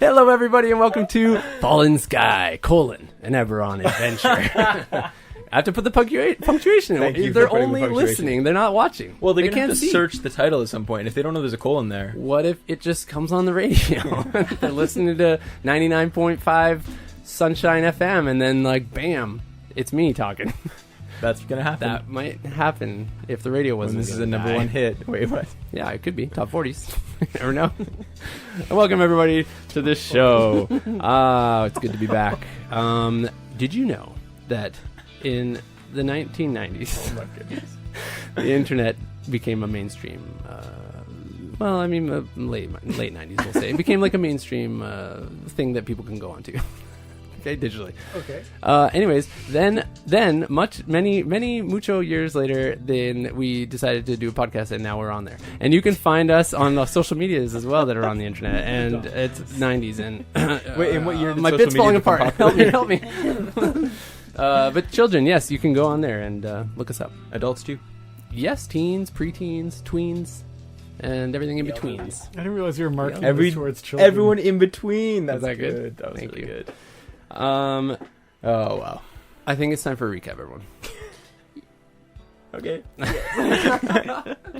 Hello, everybody, and welcome to Fallen Sky, an Eberron adventure. I have to put the punctuation in. They're only listening. They're not watching. Well, they can't search the title at some point if they don't know there's a colon there. What if it just comes on the radio? They're listening to 99.5 Sunshine FM, and then, like, bam, it's me talking. That's going to happen. That might happen if the radio wasn't. This is a number one hit. Wait, what? Yeah, it could be. Top 40s. You never know. And welcome, everybody, to this show. It's good to be back. Did you know that in the 1990s, the internet became a mainstream, late 90s, we'll say. It became like a mainstream thing that people can go onto. Okay, digitally. Okay. Anyways, then many mucho years later, then we decided to do a podcast, and now we're on there. And you can find us on the social medias as well that are on the internet. And it's 90s. And wait, in what year did my social bit's media falling apart. popular? Help me. But children, yes, you can go on there and look us up. Adults too. Yes, teens, preteens, tweens, and everything in betweens. I didn't realize you were marking this towards children. Everyone in between. That's that good? good. That was Thank really you. good. Oh wow. I think it's time for a recap, everyone. Okay.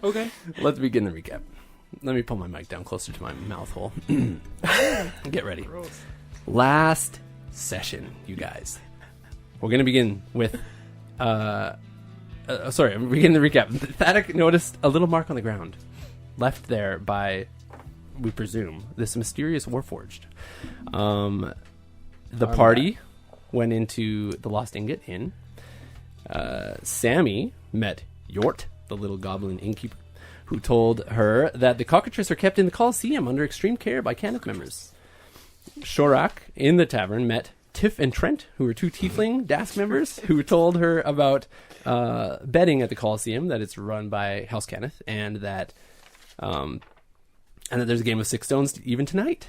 Okay. Let's begin the recap. Let me pull my mic down closer to my mouth hole. Get ready. Gross. Last session, you guys. We're going to begin with... I'm beginning the recap. Thaddeus noticed a little mark on the ground, left there by, we presume, this mysterious Warforged. The party went into the Lost Ingot Inn. Sammy met Yort, the little goblin innkeeper, who told her that the cockatrices are kept in the Colosseum under extreme care by Kenneth members. Shorak, in the tavern, met Tiff and Trent, who were two tiefling Dask members, who told her about betting at the Colosseum, that it's run by House Kenneth, and that there's a game of 6 stones even tonight.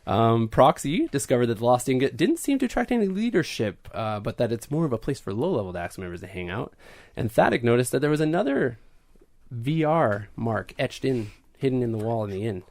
Proxy discovered that the Lost Ingot didn't seem to attract any leadership, but that it's more of a place for low-level Dax members to hang out. And Thaddeus noticed that there was another VR mark hidden in the wall in the inn.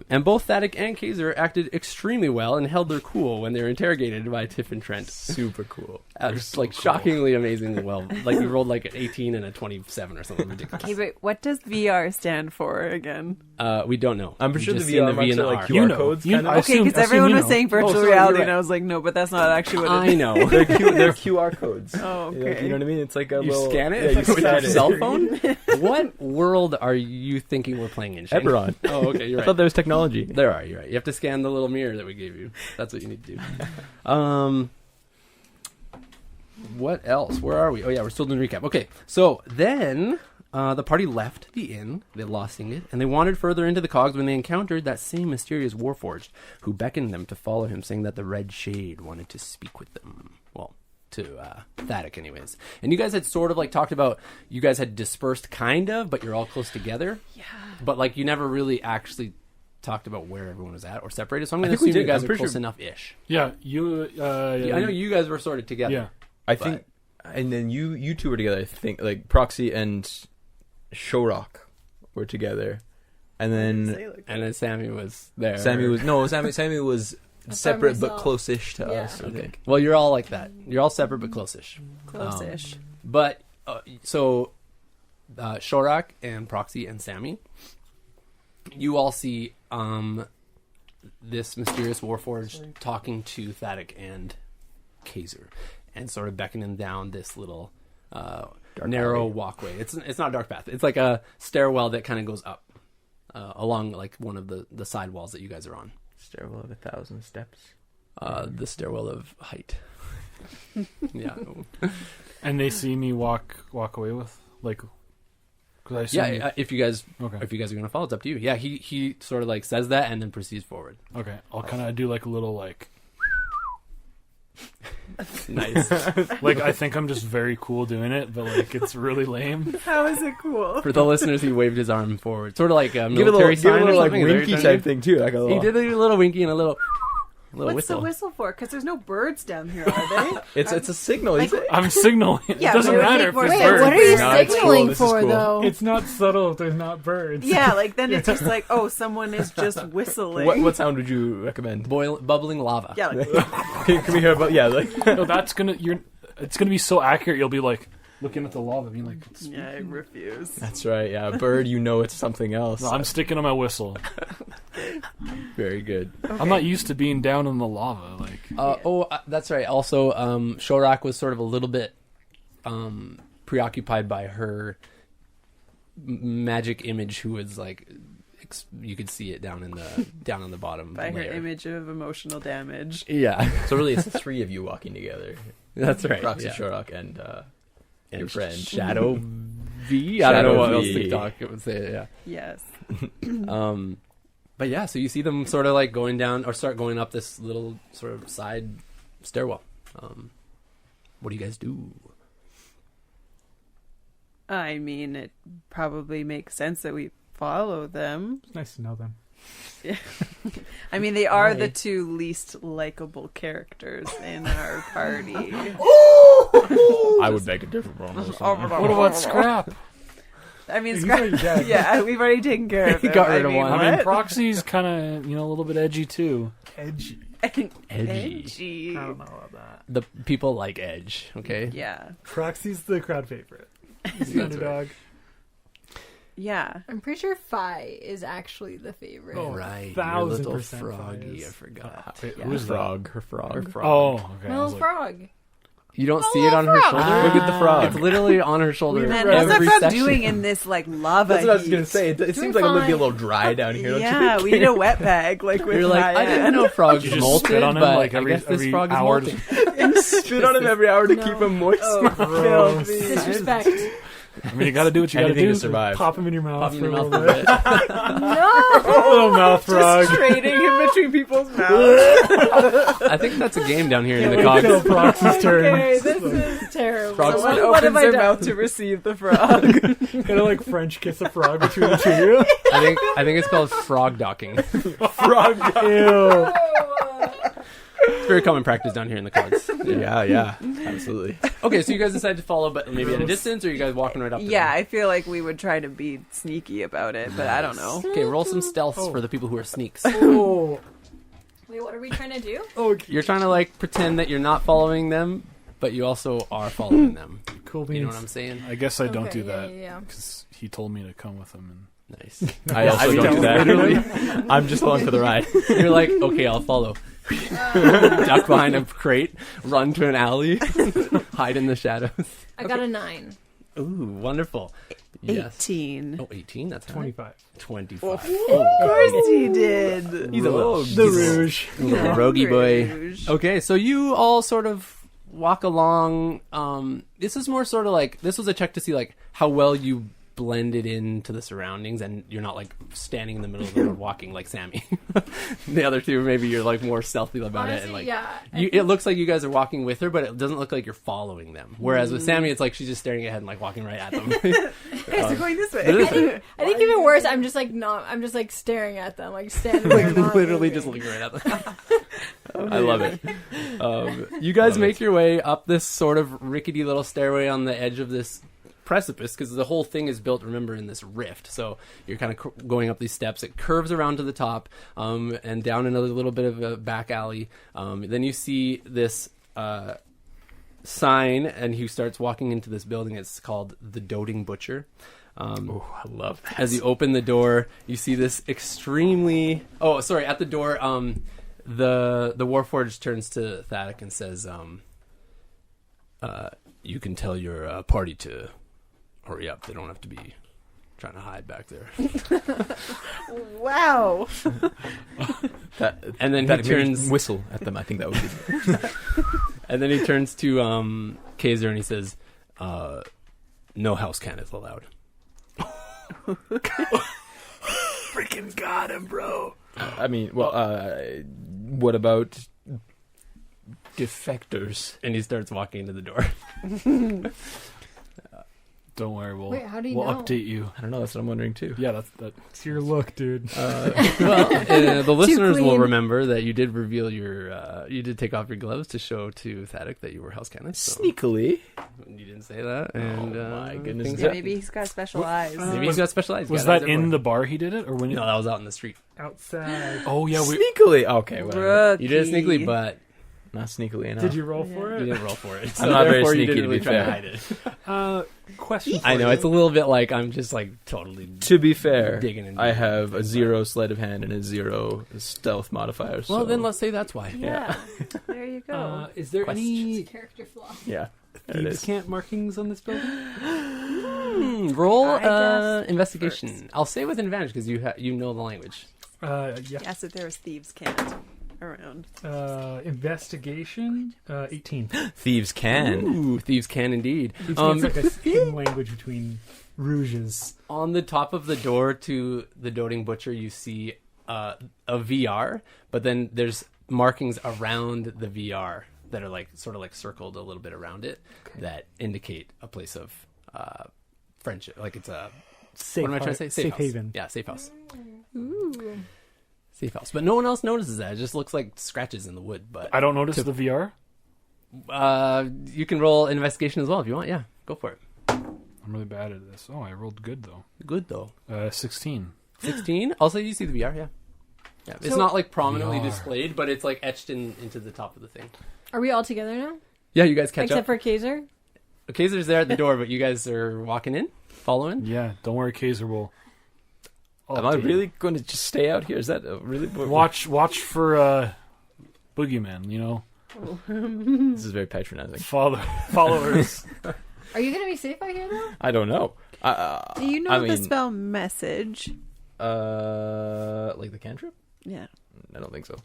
And both Thaddeus and Kaiser acted extremely well and held their cool when they were interrogated by Tiff and Trent. Super cool. Just like shockingly amazingly well. Like we rolled like an 18 and a 27 or something ridiculous. Okay, but what does VR stand for again? We don't know. I'm pretty sure Just the seen VR marks V and are the like R. QR codes. Kind of. Okay, because everyone was saying virtual sorry, reality, you're right. and I was like, no, but that's not actually what it I is. know. They're QR codes. Oh, okay. Like, you know what I mean? It's like a You little... scan it Yeah, you with scan your it. cell phone? What world are you thinking we're playing in, Shane? Eberron. Oh, okay, you're I thought right. there was technology. There are, you're right. You have to scan the little mirror that we gave you. That's what you need to do. What else? Where are we? Oh, yeah, we're still doing recap. Okay, so then the party left the inn, they lost it, and they wandered further into the cogs when they encountered that same mysterious Warforged who beckoned them to follow him, saying that the Red Shade wanted to speak with them. Well, to Thaddeus anyways. And you guys had sort of like talked about, you guys had dispersed kind of, but you're all close together. Yeah. But like you never really actually talked about where everyone was at or separated, so I'm going I to think we assume you did. guys I'm are pretty close sure- enough-ish. Yeah, you. I know you guys were sort of together. Yeah. I think... And then you two were together, I think. Like, Proxy and Shorak were together. And then... Sammy was there. Sammy was separate but close-ish to Yeah. us, I think. Well, you're all like that. You're all separate but close-ish. Close-ish. But, so, Shorak and Proxy and Sammy, you all see this mysterious Warforged talking to Thaddeus and Kaiser and sort of beckoning down this little narrow walkway. It's not a dark path. It's like a stairwell that kind of goes up along like one of the side walls that you guys are on. Stairwell of 1,000 steps. The stairwell of height. Yeah. And they see me walk away with like. Cause I assume Yeah, if you guys Okay. are going to follow, it's up to you. Yeah, he sort of like says that and then proceeds forward. Okay, I'll kind of do like a little like. Nice. Like I think I'm just very cool doing it, but like it's really lame. How is it cool? For the listeners, he waved his arm forward, sort of like a Give it a military little, sign or like something. winky type thing too. Like a little, He did a little winky and a little. little What's the whistle. whistle for? Because there's no birds down here, are they? It's a signal. Like- I'm signaling. It Yeah, doesn't but it would matter make if more it's sense. Wait, birds. what are you No, it's cool. signaling This is for, cool. though? It's not subtle if there's not birds. Yeah, like then it's just like, oh, someone is just whistling. What sound would you recommend? Bubbling lava. Yeah, like, Can we hear about? Yeah, like No, it's gonna be so accurate. You'll be like looking at the lava, being like, yeah, I refuse. that's right. Yeah, bird. You know it's something else. no, I'm sticking to my whistle. Very good. I'm not used to being down in the lava. Like, That's right. Also, Shorak was sort of a little bit preoccupied by her magic image, who was like, you could see it down on the bottom By her layer. image of emotional damage. Yeah, So really, it's three of you walking together. that's right. Proxy, yeah. Shorak, and your friend. Shadow V. I don't know Shadow what else V. to talk. It would say yeah. Yes. But yeah, so you see them sort of like going down or start going up this little sort of side stairwell. What do you guys do? I mean, it probably makes sense that we follow them. it's nice to know them. I mean, they are Hi. the two least likable characters in our party. I would beg a different one. What about Scrap? I mean, He's Scrap- already dead. yeah, we've already taken care of He him. got rid of one. I mean, what? Proxy's kind of a little bit edgy too. Edgy. Edgy. Edgy. I don't know about that. The people like Edge. Okay. Yeah. Proxy's the crowd favorite. He's the That's underdog. Yeah. I'm pretty sure Fi is actually the favorite. Oh, Right. 1000% Little Fi froggy. is. I forgot. Wait, Yeah. who's that? frog? Her frog. Her frog. Oh, okay. I Little was like, frog. You don't Oh, see it on her frog. shoulder. Look at the frog. It's literally on her shoulder. Man, what's that every frog session. doing in this, like, lava That's what I was heat? gonna say. It Doing seems like I'm gonna be a fine. little dry down here. Don't Yeah, you? we need a wet bag, like, with You're like, my I didn't know frogs You just molted, spit on him, but like, every- I guess this every frog is hour. molting. Spit on him every hour to No. keep him moist. Oh, Gross. filthy. Disrespect. I mean, you got to do what you got to Anything do. to survive. Pop him in your mouth Pop for in a your little mouth a bit. bit. No! Little mouth frog. Just trading him between people's mouths. I think that's a game down here in the Can't wait till cogs. Proxy's turn. Okay, this is terrible. Frog Someone spit. opens have I their done? mouth to receive the frog. Gotta like French kiss a frog between the two of you. I think it's called frog docking. Frog. Ew. It's very common practice down here in the cogs. Yeah, absolutely. Okay, so you guys decide to follow, but maybe at a distance, or you guys walking right up? To Yeah, them? I feel like we would try to be sneaky about it, but I don't know. Okay, roll some stealths Oh. for the people who are sneaks. Oh. Wait, what are we trying to do? Okay. You're trying to like pretend that you're not following them, but you also are following them. Cool You know beans. what I'm saying? I guess I don't Okay, do that Yeah. because he told me to come with him. Nice. I also don't do that. Literally. I'm just along for the ride. You're like, okay, I'll follow. Duck behind a crate, run to an alley, hide in the shadows. I got a 9. Ooh, wonderful. Yes. 18. Oh, 18? That's high. 25. 25. Of course he did. He's a little, The Rouge. little roguey boy. Rouge. Okay, so you all sort of walk along. This is more sort of like, this was a check to see like how well you blended into the surroundings, and you're not like standing in the middle of the road walking like Sammy. The other two, maybe you're like more stealthy about it, and like yeah. it looks like you guys are walking with her, but it doesn't look like you're following them. Whereas with Sammy, it's like she's just staring ahead and like walking right at them. Guys, they're going this way. I think even worse, I'm just like not. I'm just like staring at them, like standing there, Like not literally moving. just looking right at them. I love it. You guys make your way up this sort of rickety little stairway on the edge of this precipice, because the whole thing is built, remember, in this rift. So you're kind of going up these steps. It curves around to the top, and down another little bit of a back alley. Then you see this sign, and he starts walking into this building. It's called the Doting Butcher. Oh, I love that. As you open the door, you see this extremely... Oh, sorry, at the door, the Warforged turns to Thaddeus and says, you can tell your party to hurry up. They don't have to be trying to hide back there. Wow. And then he That turns... whistle at them. I think that would be. And then he turns to Kaiser and he says, no house cannons allowed. Freaking got him, bro. I mean, well, what about defectors? And he starts walking into the door. Don't worry, Wait, how do you we'll know? update you. I don't know. That's what I'm wondering too. Yeah, that's It's your look, dude. The listeners will clean. remember that you did reveal you did take off your gloves to show to Thaddeus that you were house cannon. So Sneakily. you didn't say that, and my goodness. things Yeah, that- maybe he's got special eyes. maybe he's got special eyes. was Yeah, that in the bar he did it, or when? No, that was out in the street. Outside. Oh yeah, we. Sneakily. Okay, whatever. Rookie. You did it sneakily, but Not sneakily enough. Did you roll for you it? didn't roll for it. I'm not very therefore you sneaky, didn't to really be try to fair. hide it. Question. I for know you. it's a little bit like I'm just like totally To be fair, digging in. I have a 0 sleight of hand and a 0 stealth modifier. Well, so- then let's say that's why. Yeah. There you go. Is there Questions? any Character flaw. Yeah. There it thieves' is. cant markings on this building? Roll I guess investigation. first. I'll say with advantage because you know the language. Yeah. Yes, if there was thieves' cant around. Investigation. 18. Thieves can. Ooh, thieves can indeed. It's like a hidden language between rouges. On the top of the door to the Doting Butcher, you see a VR, but then there's markings around the VR that are like sort of like circled a little bit around it that indicate a place of friendship. Like it's a Safe, what am I trying to say? safe house. haven. Yeah, safe house. Ooh. Safe house. But no one else notices that. It just looks like scratches in the wood. But I don't notice the VR. you can roll investigation as well if you want. Yeah, go for it. I'm really bad at this. Oh, I rolled good though. Good though. 16. 16. Also, you see the VR. Yeah. Yeah. It's So- not like prominently VR. displayed, but it's like etched into the top of the thing. Are we all together now? Yeah, you guys catch Except up. for Kaiser? Kaiser's there at the door, but you guys are walking in, following. Yeah, don't worry, Kaiser will. Am I really going to just stay out here? Is that really... watch for Boogeyman? You know, This is very patronizing. followers. Are you going to be safe out here, though? I don't know. Do you know I the mean- spell message? Like the cantrip? Yeah, I don't think so.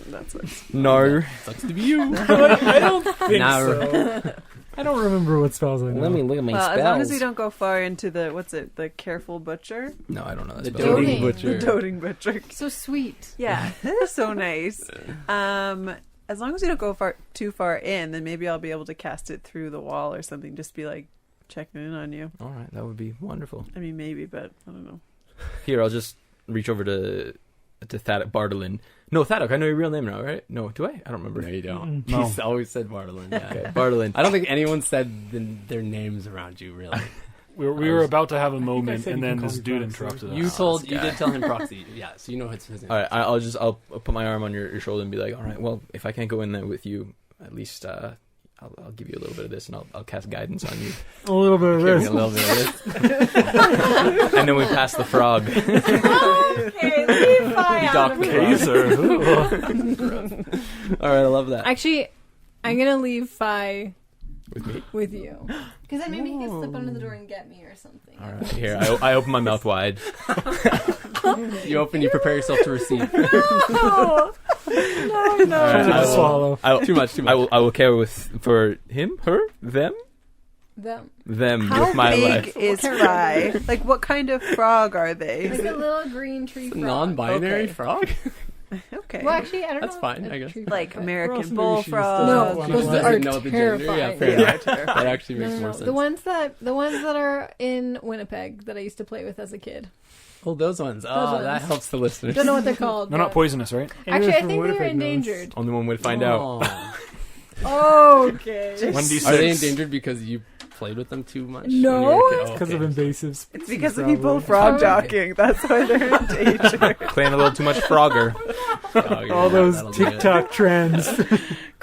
that's what. No. Sucks to be you. I don't think Now- so. I don't remember what spells I know. look at my Well, as long as we don't go far into the careful butcher, No, I don't know that The spell. Doting Doting. Butcher. the doting butcher. So sweet. Yeah, they're so nice. As long as we don't go too far in, then maybe I'll be able to cast it through the wall or something. Just be like checking in on you. All right, that would be wonderful. I mean, maybe, but I don't know. Here, I'll just reach over to Thadok Bartolin. No, Thadok, I know your real name now, right? No, do I? I don't remember. No, you don't. No. He's always said Bartolin. Yeah. Okay, Bartolin. I don't think anyone said their names around you, really. We were about to have a I moment, said and you then can call this me dude Proxy. interrupted us. You this guy. did tell him proxy. Yeah, so you know his name. All right, I'll put my arm on your shoulder and be like, all right, well, if I can't go in there with you, at least I'll give you a little bit of this, and I'll cast guidance on you. A little bit of Give me this. a little bit of this. And then we pass the frog. Okay, leave Fi out of it. Kaiser. All right, I love that. Actually, I'm going to leave Fi With me? with you. Because then maybe he can slip under the door and get me or something. All right, here, I open my mouth wide. You prepare yourself to receive. No! No, All no. right, Trying to I will- swallow. Too much. I will care for him, her, them How with my big life. is Fry? Like, what kind of frog are they? Like a little green tree frog. Non-binary Okay. frog. Okay. Well, actually, I don't That's know. fine, if I a guess. tree Like frog- American maybe she's bullfrog. No, She those doesn't are know the gender. Yeah, terrifying. fair Yeah. enough. That actually makes No, more no. sense. The ones that are in Winnipeg that I used to play with as a kid. Oh, those ones. Oh, Those that ones. helps the listeners. Don't know what they're called. They're not but- poisonous, right? Actually, I from think they're Winnipeg knows. endangered. Only one way to find out. Oh. Okay. 1d6. Are they endangered because you played with them too much? No, when you were a kid? it's Oh, Because okay. of invasive species. It's because of probably. people frog Probably. docking. That's why they're in danger. Playing a little too much Frogger. Oh, yeah, All those that'll do it. TikTok trends.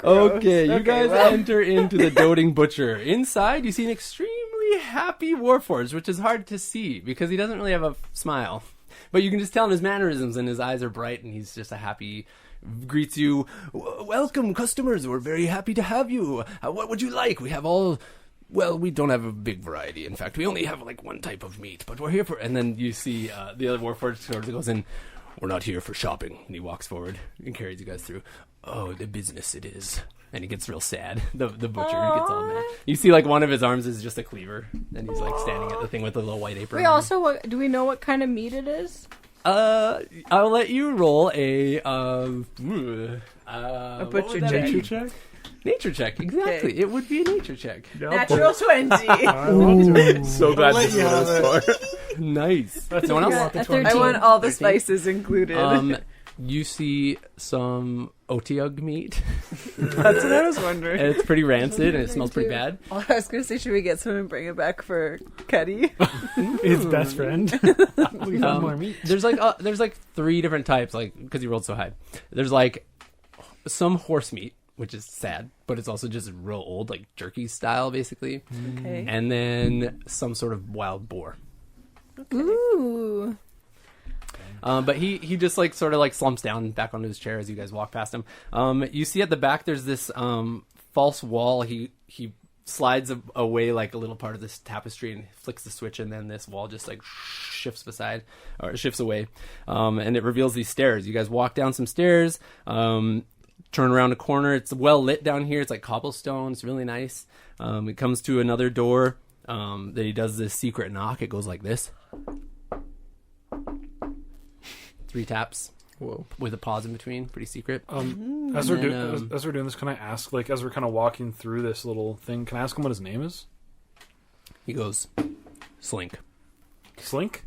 Okay, you Okay, guys well. enter into the Doting Butcher. Inside, you see an extremely happy Warforged, which is hard to see because he doesn't really have a smile. But you can just tell in his mannerisms, and his eyes are bright, and he's just a happy. Greets you. Welcome, customers. We're very happy to have you. What would you like? We have all. Well, we don't have a big variety. In fact, we only have like one type of meat, but we're here for. And then you see the other Warforged sort of goes in. We're not here for shopping. And he walks forward and carries you guys through. Oh, the business it is. And he gets real sad. The butcher gets all mad. You see, like, one of his arms is just a cleaver. And he's, like, standing at the thing with a little white apron. Wait, also, do we know what kind of meat it is? I'll let you roll a butcher what would that check. be? Nature check? Nature check, exactly. Okay. It would be a nature check. Natural 20. I want to. So glad I'll this let you have was it. far. Nice. That's No one else? got a the 20. 13. I want all the 13. spices included. You see some otiug meat. That's what I was wondering. And it's pretty rancid and it smells pretty bad. I was going to say, should we get some and bring it back for Cuddy? His best friend. We found more meat. There's like 3 different types, like because you rolled so high. There's like some horse meat, which is sad, but it's also just real old, like jerky style, basically. Okay. And then some sort of wild boar. Ooh. But he just like sort of like slumps down back onto his chair as you guys walk past him. You see at the back there's this false wall. He slides away like a little part of this tapestry and flicks the switch, and then this wall just like shifts away, and it reveals these stairs. You guys walk down some stairs, turn around a corner. It's well lit down here. It's like cobblestone. It's really nice. It comes to another door. Then he does this secret knock. It goes like this. 3 taps. Whoa. With a pause in between, pretty secret. As we're doing this, can I ask, like, as we're kind of walking through this little thing, can I ask him what his name is? He goes, Slink. Slink?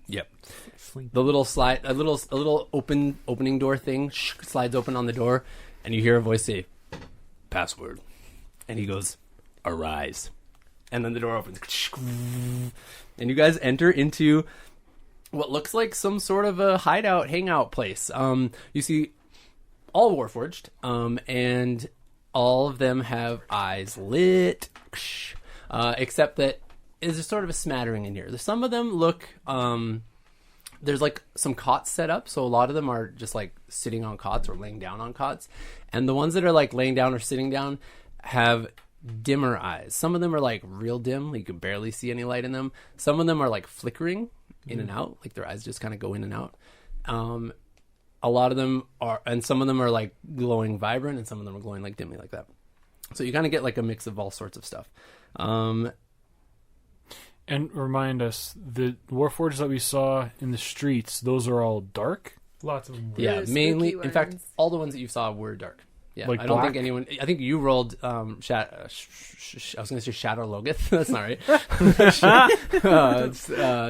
Yep. Slink. The little slide, a little opening door thing slides open on the door, and you hear a voice say, "Password," and he goes, "Arise," and then the door opens, and you guys enter into what looks like some sort of a hideout, hangout place. You see all Warforged, and all of them have eyes lit, except that there's a sort of a smattering in here. Some of them look, there's like some cots set up, so a lot of them are just like sitting on cots or laying down on cots. And the ones that are like laying down or sitting down have dimmer eyes. Some of them are like real dim, you can barely see any light in them. Some of them are like flickering in and out, like their eyes just kind of go in and out. A lot of them are, and some of them are like glowing vibrant, and some of them are glowing like dimly like that. So you kind of get like a mix of all sorts of stuff. And remind us, the Warforged that we saw in the streets, those are all dark? Lots of them. were. Yeah, The mainly. spooky In fact, ones. all the ones that you saw were dark. Yeah, Like I don't think black? anyone. I think you rolled. I was going to say Shadow Logith. That's not right.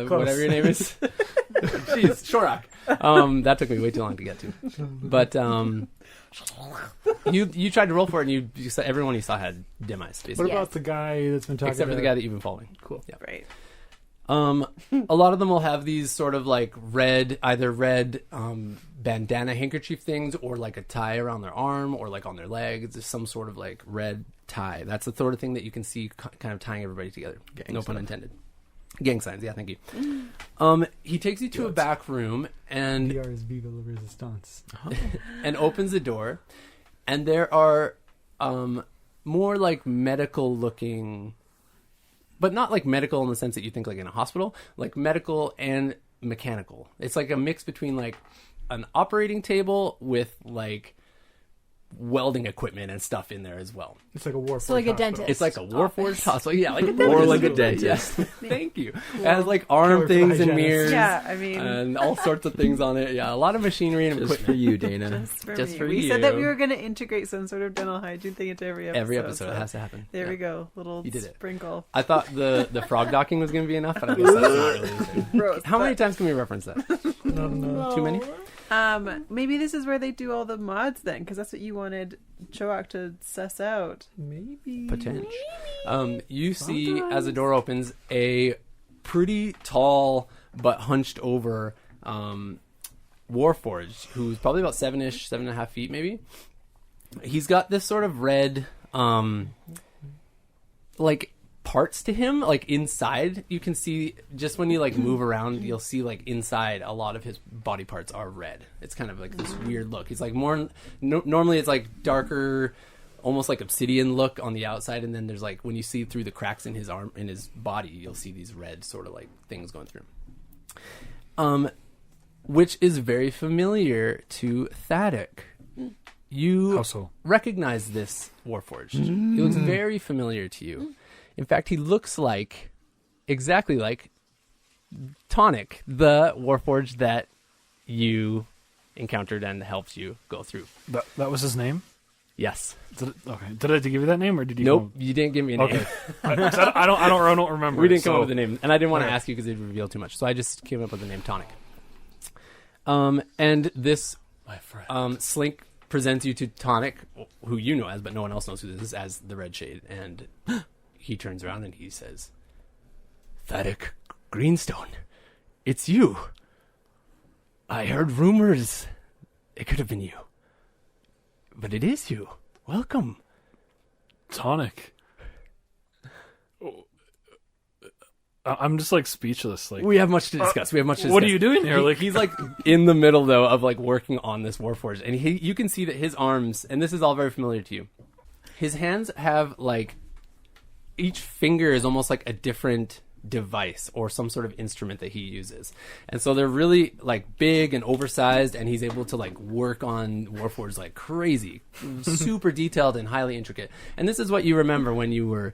Whatever your name is. Jeez, Shorak. That took me way too long to get to. But you tried to roll for it, and you saw, everyone you saw had dim eyes, What basically, about the guy that's been talking except for the about- guy that you've been following. Cool. Yeah. Right. A lot of them will have these sort of like either red bandana handkerchief things, or like a tie around their arm, or like on their legs. There's some sort of like red tie. That's the sort of thing that you can see kind of tying everybody together. Gang No stuff. pun intended. Gang signs, yeah, thank you. He takes you to a back room and VR is Viva la Resistance. and opens the door, and there are more like medical looking, but not like medical in the sense that you think like in a hospital, like medical and mechanical. It's like a mix between like an operating table with like welding equipment and stuff in there as well. It's like a war. So like a dentist. It's like a Warforged hospital. Yeah, like a dentist. Or like a Yeah. dentist. Thank you. It has like arm Killer things and hygienist. mirrors. Yeah, I mean, And all sorts of things on it. Yeah, a lot of machinery and Just equipment. for you, Dana. just me. for we said that you. we were going to integrate some sort of dental hygiene thing into every episode. Every episode so it has to happen. There Yeah. we go. Little You did it. sprinkle. I thought the frog docking was going to be enough, but I guess that's not really the thing. Gross. How many but, times can we reference that? No. Too many? maybe this is where they do all the mods then, because that's what you wanted Choak to suss out. Maybe. Potential. You see, as the door opens, a pretty tall but hunched over Warforged, who's probably about 7.5 feet maybe. He's got this sort of red, like parts to him, like inside. You can see just when you like move around, you'll see like inside a lot of his body parts are red. It's kind of like this weird look. He's like more normally it's like darker, almost like obsidian look on the outside, and then there's like when you see through the cracks in his arm, in his body, you'll see these red sort of like things going through him. Which is very familiar to Thaddeuk. You How so? recognize this Warforged. He looks very familiar to you. In fact, he looks like, exactly like, Tonic, the Warforged that you encountered and helped you go through. That was his name? Yes. Did I give you that name, or did you? Nope, you didn't give me a name. Okay. I don't remember. We didn't so. come up with a name, and I didn't want to Alright. ask you because it'd reveal too much. So I just came up with the name Tonic. And this My friend. Slink presents you to Tonic, who you know as, but no one else knows who this is, as the Red Shade. And he turns around and he says, Thaddeus Greenstone, it's you. I heard rumors it could have been you. But it is you. Welcome. Tonic. I'm just like speechless. Like, We have much to discuss. what are you doing here? Like, He's like in the middle though of like working on this Warforged, and you can see that his arms, and this is all very familiar to you. His hands have like each finger is almost like a different device or some sort of instrument that he uses, and so they're really like big and oversized, and he's able to like work on Warforged like crazy, super detailed and highly intricate. And this is what you remember when you were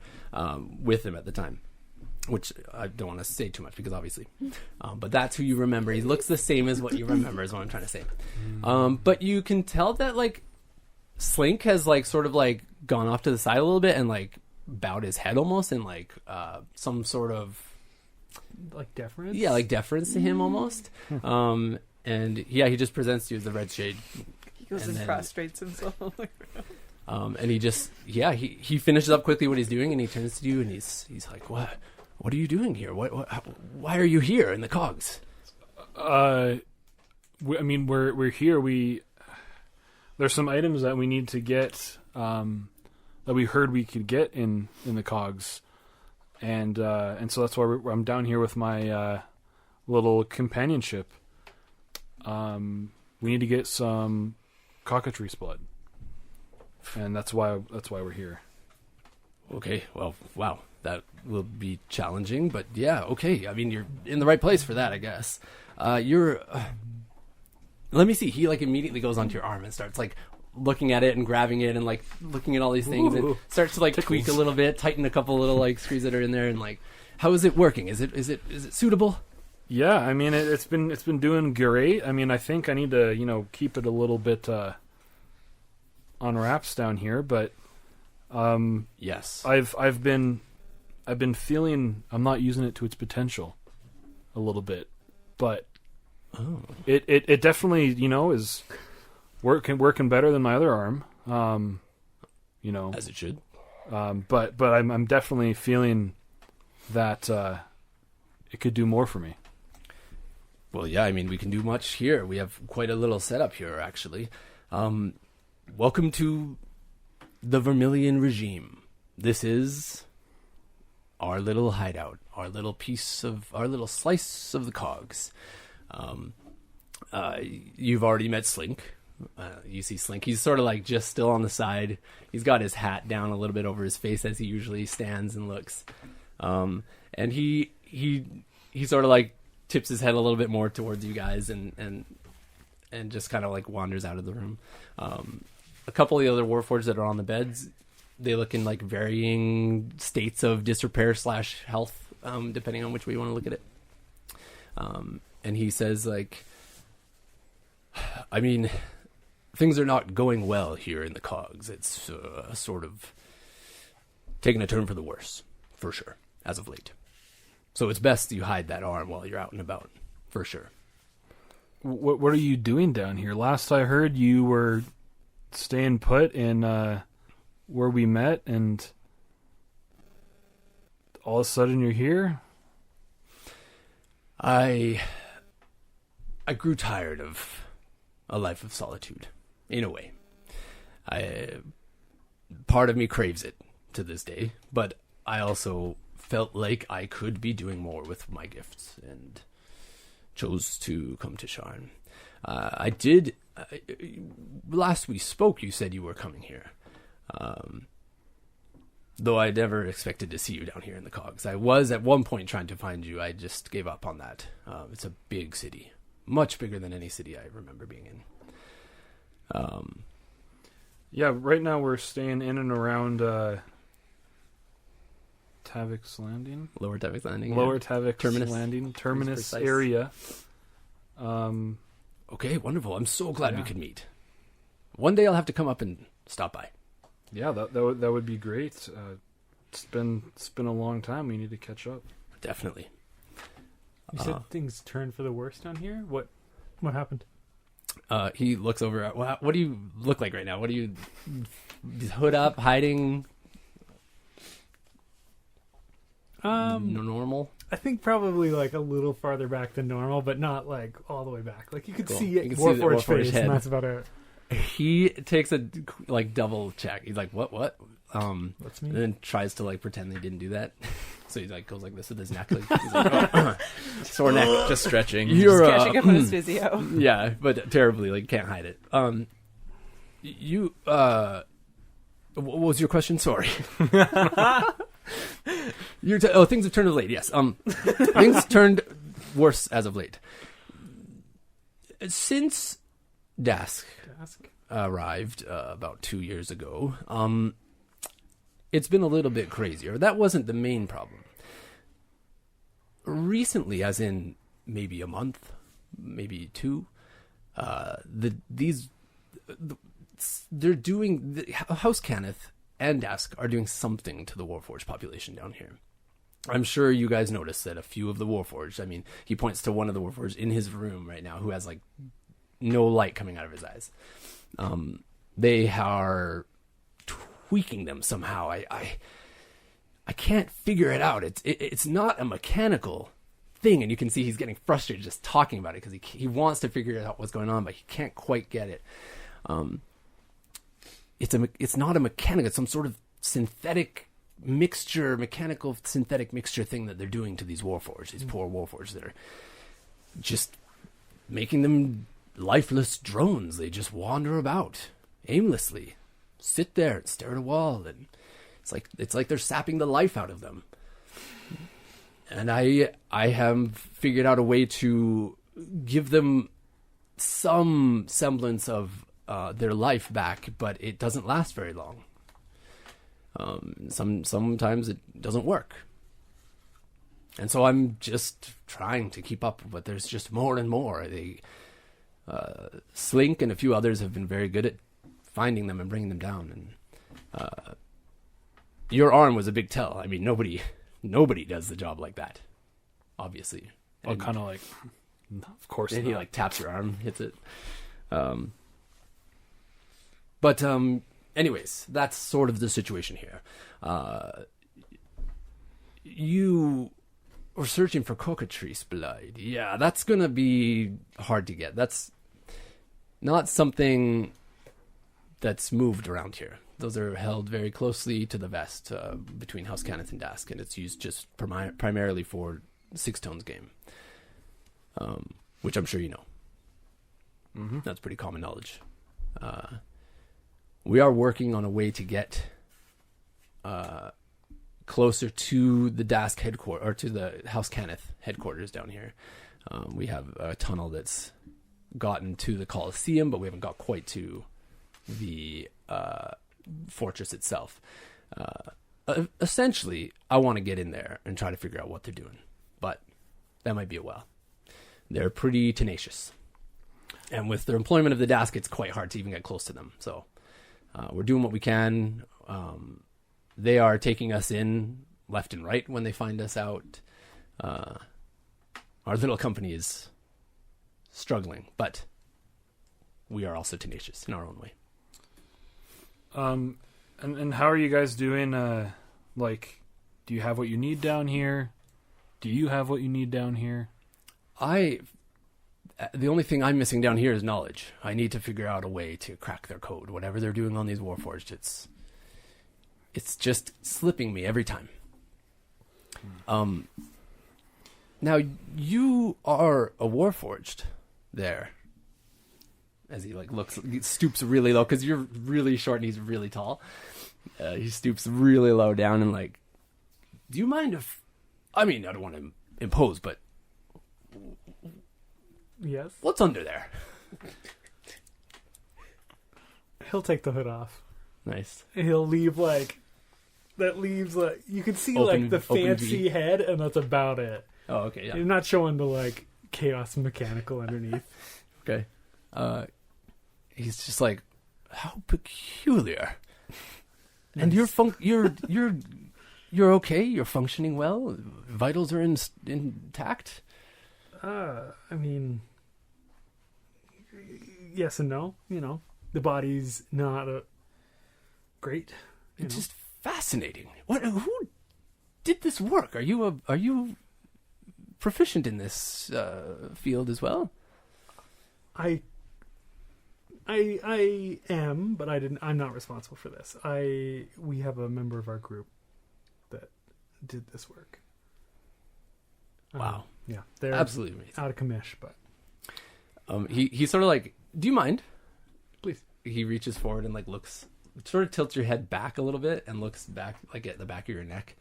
with him at the time. Which I don't want to say too much because obviously, but that's who you remember. He looks the same as what you remember is what I'm trying to say. But you can tell that like Slink has like sort of like gone off to the side a little bit and like bowed his head almost in like some sort of Like deference? yeah, like deference to him almost. And yeah, he just presents you as the Red Shade. He goes And and then- prostrates himself. And he just he finishes up quickly what he's doing, and he turns to you and he's like, What are you doing here? Why are you here in the cogs? I mean, we're here. There's some items that we need to get that we heard we could get in the cogs, and so that's why I'm down here with my little companionship. We need to get some cockatrice blood, and that's why we're here. Okay, well, wow, that will be challenging, but yeah, okay. I mean, you're in the right place for that, I guess. Let me see. He like immediately goes onto your arm and starts like looking at it and grabbing it and like looking at all these things and starts to like tweak a little bit, tighten a couple little like screws that are in there, and like, how is it working? Is it suitable? Yeah, I mean, it's been doing great. I mean, I think I need to keep it a little bit on wraps down here, but Yes. I've been feeling I'm not using it to its potential a little bit, but it definitely is working better than my other arm. As it should. But I'm definitely feeling that it could do more for me. Well, yeah, I mean, we can do much here. We have quite a little setup here, actually. Welcome to the Vermilion regime. This is our little hideout, our little slice of the cogs. You've already met Slink. You see Slink. He's sort of like just still on the side. He's got his hat down a little bit over his face as he usually stands and looks. And he sort of like tips his head a little bit more towards you guys and just kind of like wanders out of the room. A couple of the other Warforged that are on the beds, they look in like varying states of disrepair / health, depending on which way you want to look at it. And he says like, I mean, things are not going well here in the cogs. It's sort of taking a turn for the worse, for sure, as of late. So it's best you hide that arm while you're out and about, for sure. What are you doing down here? Last I heard, you were staying put in where we met, and all of a sudden you're here? I grew tired of a life of solitude, in a way. Part of me craves it to this day, but I also felt like I could be doing more with my gifts, and chose to come to Sharn. I did. Last we spoke, you said you were coming here. Though I never expected to see you down here in the cogs. I was at one point trying to find you. I just gave up on that. It's a big city. Much bigger than any city I remember being in. Yeah, right now we're staying in and around Tavik's Landing. Lower Tavik's Landing. Lower yeah. Tavik's Terminus. Landing. Terminus precise. area. Okay, wonderful. I'm so glad we Yeah. could meet. One day I'll have to come up and stop by. Yeah, that would be great. It's been a long time. We need to catch up. Definitely. You said things turned for the worse down here? What happened? He looks over at, what do you look like right now? What do you, hood up, hiding? Normal? I think probably like a little farther back than normal, but not like all the way back. Like you could Cool. see You it, can see the Warforged Warforged face, head. and that's about it. He takes a like double check. He's like, what? That's me. And then tries to like pretend they didn't do that. So he like goes like this with his neck. Like, he's like, oh. Sore neck, just stretching. You're Just catching up on his physio. yeah, but terribly, like can't hide it. You what was your question? Sorry. Things have turned of late. Yes. Things turned worse as of late. Since Dask arrived about 2 years ago, it's been a little bit crazier. That wasn't the main problem. Recently, as in maybe a month, maybe two, they're doing House Cannith and Dask are doing something to the Warforged population down here. I'm sure you guys noticed that a few of the Warforged, I mean, he points to one of the Warforged in his room right now who has like no light coming out of his eyes. They are tweaking them somehow. I can't figure it out. It's not a mechanical thing, and you can see he's getting frustrated just talking about it because he wants to figure out what's going on, but he can't quite get it. It's not a mechanic. It's some sort of mechanical synthetic mixture thing that they're doing to these Warforged, these poor Warforged that are just making them lifeless drones. They just wander about aimlessly, sit there and stare at a wall, and it's like they're sapping the life out of them. And I have figured out a way to give them some semblance of their life back, but it doesn't last very long. Sometimes it doesn't work. And so I'm just trying to keep up, but there's just more and more. Slink and a few others have been very good at finding them and bringing them down. And your arm was a big tell. I mean, nobody does the job like that, obviously. Well, kind of like, of course. And not. he like taps your arm, hits it. But anyways, that's sort of the situation here. You were searching for cockatrice blood. Yeah, that's going to be hard to get. That's not something that's moved around here. Those are held very closely to the vest between House Cannith and Dask, and it's used just primarily for Six Tones game, which I'm sure you know. Mm-hmm. That's pretty common knowledge. We are working on a way to get closer to the Dask headquarters, or to the House Cannith headquarters down here. We have a tunnel that's gotten to the Colosseum, but we haven't got quite to the fortress itself. Essentially, I want to get in there and try to figure out what they're doing, but that might be a while. They're pretty tenacious, and with their employment of the Dask, it's quite hard to even get close to them. So we're doing what we can. They are taking us in left and right when they find us out. Our little company is struggling, but we are also tenacious in our own way. And how are you guys doing? Like, do you have what you need down here? Do you have what you need down here? The only thing I'm missing down here is knowledge. I need to figure out a way to crack their code. Whatever they're doing on these Warforged, it's just slipping me every time. Now you are a Warforged there. As he like he stoops really low because you're really short and he's really tall. He stoops really low down and like, do you mind if? I mean, I don't want to impose, but Yes. what's under there? He'll take the hood off. Nice. He'll leave like you can see Open- like the open fancy V. head, and that's about it. Oh, okay, yeah. You're not showing the like chaos mechanical underneath. Okay. He's just like, How peculiar. And you're okay? You're functioning well? Vitals are intact? I mean, yes and no. You know, the body's not great. It's just fascinating. Who did this work? Are you proficient in this field as well? I am, but I'm not responsible for this. We have a member of our group that did this work. Wow. Yeah, they're Absolutely amazing. out of commish, but He's sort of like, do you mind? please. He reaches forward and like looks, sort of tilts your head back a little bit and looks back like at the back of your neck.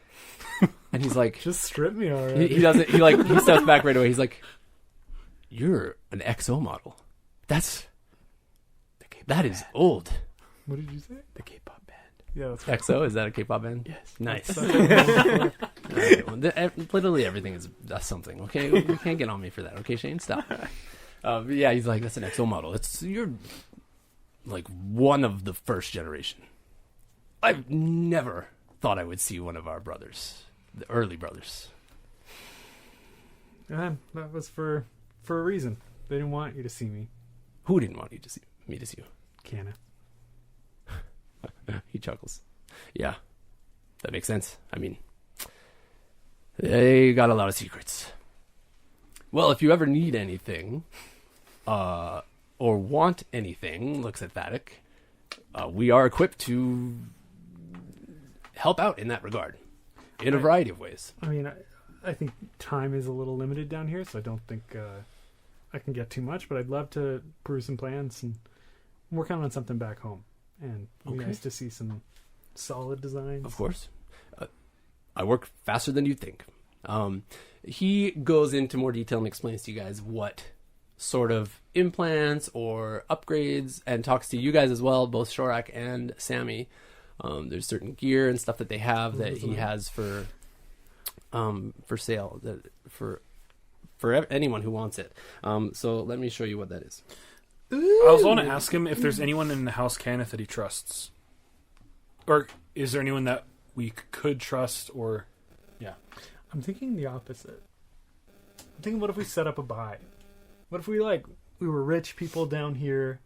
And he's like, Just strip me already. he doesn't, he steps back right away. He's like, you're an XO model. That is old. What did you say? The K-pop band. Yeah, that's right. XO, is that a K-pop band? Yes. Nice. That's right. Alright, well, literally everything that's something. Okay, you can't get on me for that. Okay, Shane, stop. Yeah, he's like, that's an XO model. You're like one of the first generation. I've never thought I would see one of our brothers, the early brothers. That was for a reason. They didn't want you to see me. Who didn't want me to see you? Canna. He chuckles. Yeah, that makes sense. I mean, they got a lot of secrets. Well, if you ever need anything, or want anything, looks at Vatic, we are equipped to help out in that regard, in a variety of ways. I mean, I think time is a little limited down here, so I don't think I can get too much, but I'd love to peruse some plans and work on something back home. And it'd be Okay. nice to see some solid designs. Of course. I work faster than you'd think. He goes into more detail and explains to you guys what sort of implants or upgrades, and talks to you guys as well, both Shorak and Sammy. There's certain gear and stuff that they have that he has for sale, for anyone who wants it. So let me show you what that is. I also want to ask him if there's anyone in the House Cannith that he trusts. Or is there anyone that we could trust, or... Yeah. I'm thinking the opposite. I'm thinking, what if we set up a buy? What if we were rich people down here,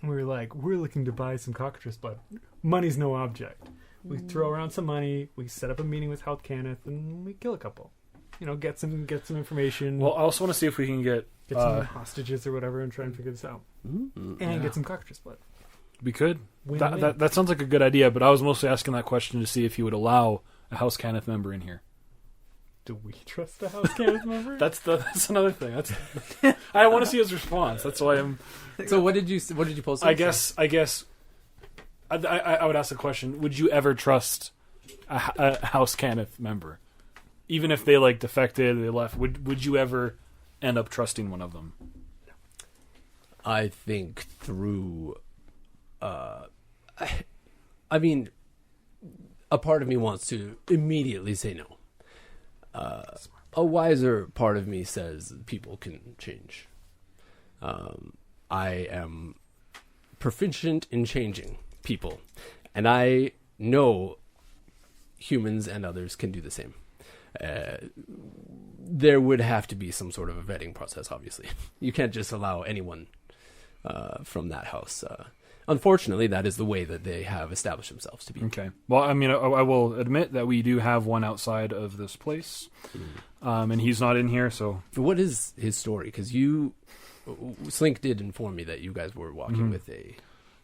and we were like, we're looking to buy some cockatrice blood. Money's no object. We throw around some money, we set up a meeting with House Cannith, and we kill a couple. You know, get some information. Well, I also want to see if we can get some hostages or whatever and try and figure this out. And get some cockatrice blood. We could. Win-win. That sounds like a good idea, but I was mostly asking that question to see if he would allow a House Cannith member in here. Do we trust the House Cannith member? That's another thing. I want to see his response. That's why I'm... So what did you post? I guess I would ask the question, would you ever trust a House Cannith member? Even if they defected, they left, would you ever end up trusting one of them? I think through... I mean, a part of me wants to immediately say no. A wiser part of me says people can change. I am proficient in changing people, and I know humans and others can do the same. There would have to be some sort of a vetting process, obviously. You can't just allow anyone from that house. Unfortunately, that is the way that they have established themselves to be. Okay. Well, I mean, I will admit that we do have one outside of this place, and he's not in here, so... What is his story? Because Slink did inform me that you guys were walking with a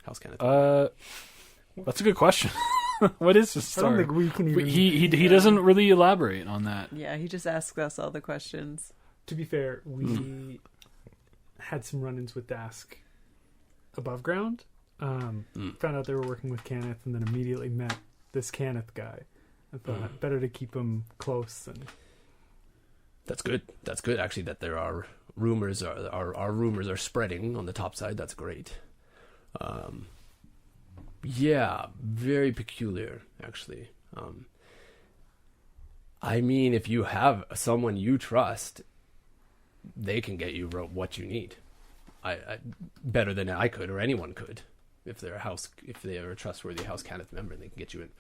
house kind of thing. That's a good question. What is his story? I don't think we can even... He doesn't really elaborate on that. Yeah, he just asks us all the questions. To be fair, we had some run-ins with Dask above ground. Found out they were working with Cannith, and then immediately met this Cannith guy. I thought better to keep him close. And That's good. That's good, actually, that there are rumors. Our rumors are spreading on the top side. That's great. Yeah, very peculiar, actually. I mean, if you have someone you trust, they can get you what you need. I better than I could or anyone could. if they're a trustworthy House Cannith member, they can get you in.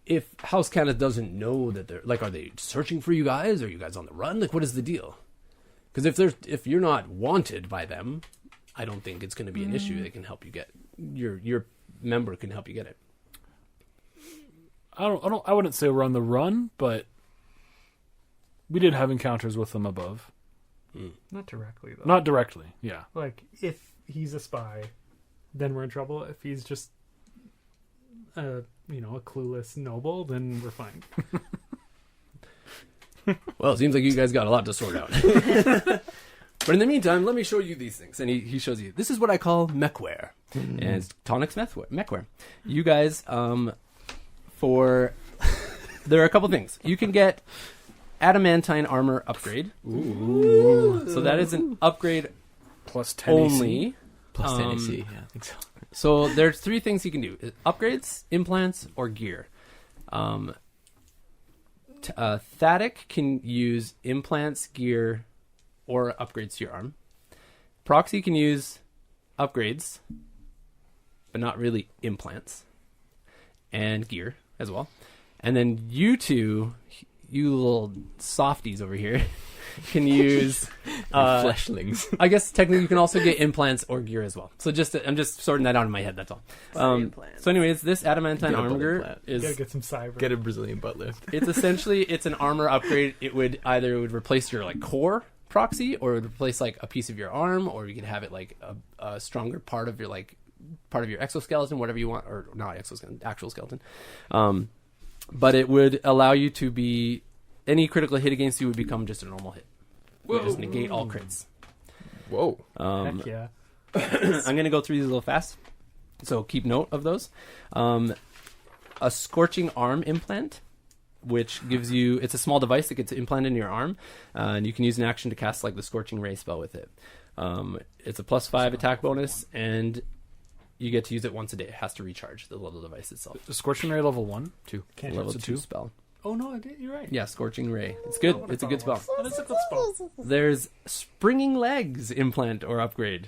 If House Cannith doesn't know that they're like, are they searching for you guys? Are you guys on the run? Like, what is the deal? Because if you're not wanted by them, I don't think it's going to be an issue. They can help you get your member can help you get it. I wouldn't say we're on the run, but we did have encounters with them above. Not directly, though. Not directly, yeah. Like, if he's a spy, then we're in trouble. If he's just, a clueless noble, then we're fine. Well, it seems like you guys got a lot to sort out. But in the meantime, let me show you these things. And he shows you, this is what I call mechware. And it's Tonic's mechware. You guys, there are a couple things. You can get adamantine armor upgrade. Ooh. So that is an upgrade plus 10 only. AC. Plus 10 AC, yeah, I think so. So there's 3 things you can do. Upgrades, implants, or gear. Thatic can use implants, gear, or upgrades to your arm. Proxy can use upgrades, but not really implants, and gear as well. And then you two, you little softies over here, can use fleshlings. I guess technically you can also get implants or gear as well. So I'm just sorting that out in my head. That's all. So anyways, this adamantine armor is You gotta get some cyber. Get a Brazilian butt lift. it's an armor upgrade. It would replace your like core proxy, or it would replace like a piece of your arm, or you could have it like a stronger part of your exoskeleton, whatever you want, or not exoskeleton, actual skeleton. But it would allow you to be any critical hit against you would become just a normal hit. Whoa. Just negate all crits. Whoa. Heck yeah. I'm going to go through these a little fast, so keep note of those. A scorching arm implant, which gives you, it's a small device that gets implanted in your arm, and you can use an action to cast like the Scorching Ray spell with it. It's a +5 attack bonus, and you get to use it once a day. It has to recharge the little device itself. The Scorching Ray level 1? 2. Can't Level it's a 2 2? spell. Oh, no, you're right. Yeah, Scorching Ray. It's good. It's a good spell. That is a good spell. There's Springing Legs implant or upgrade.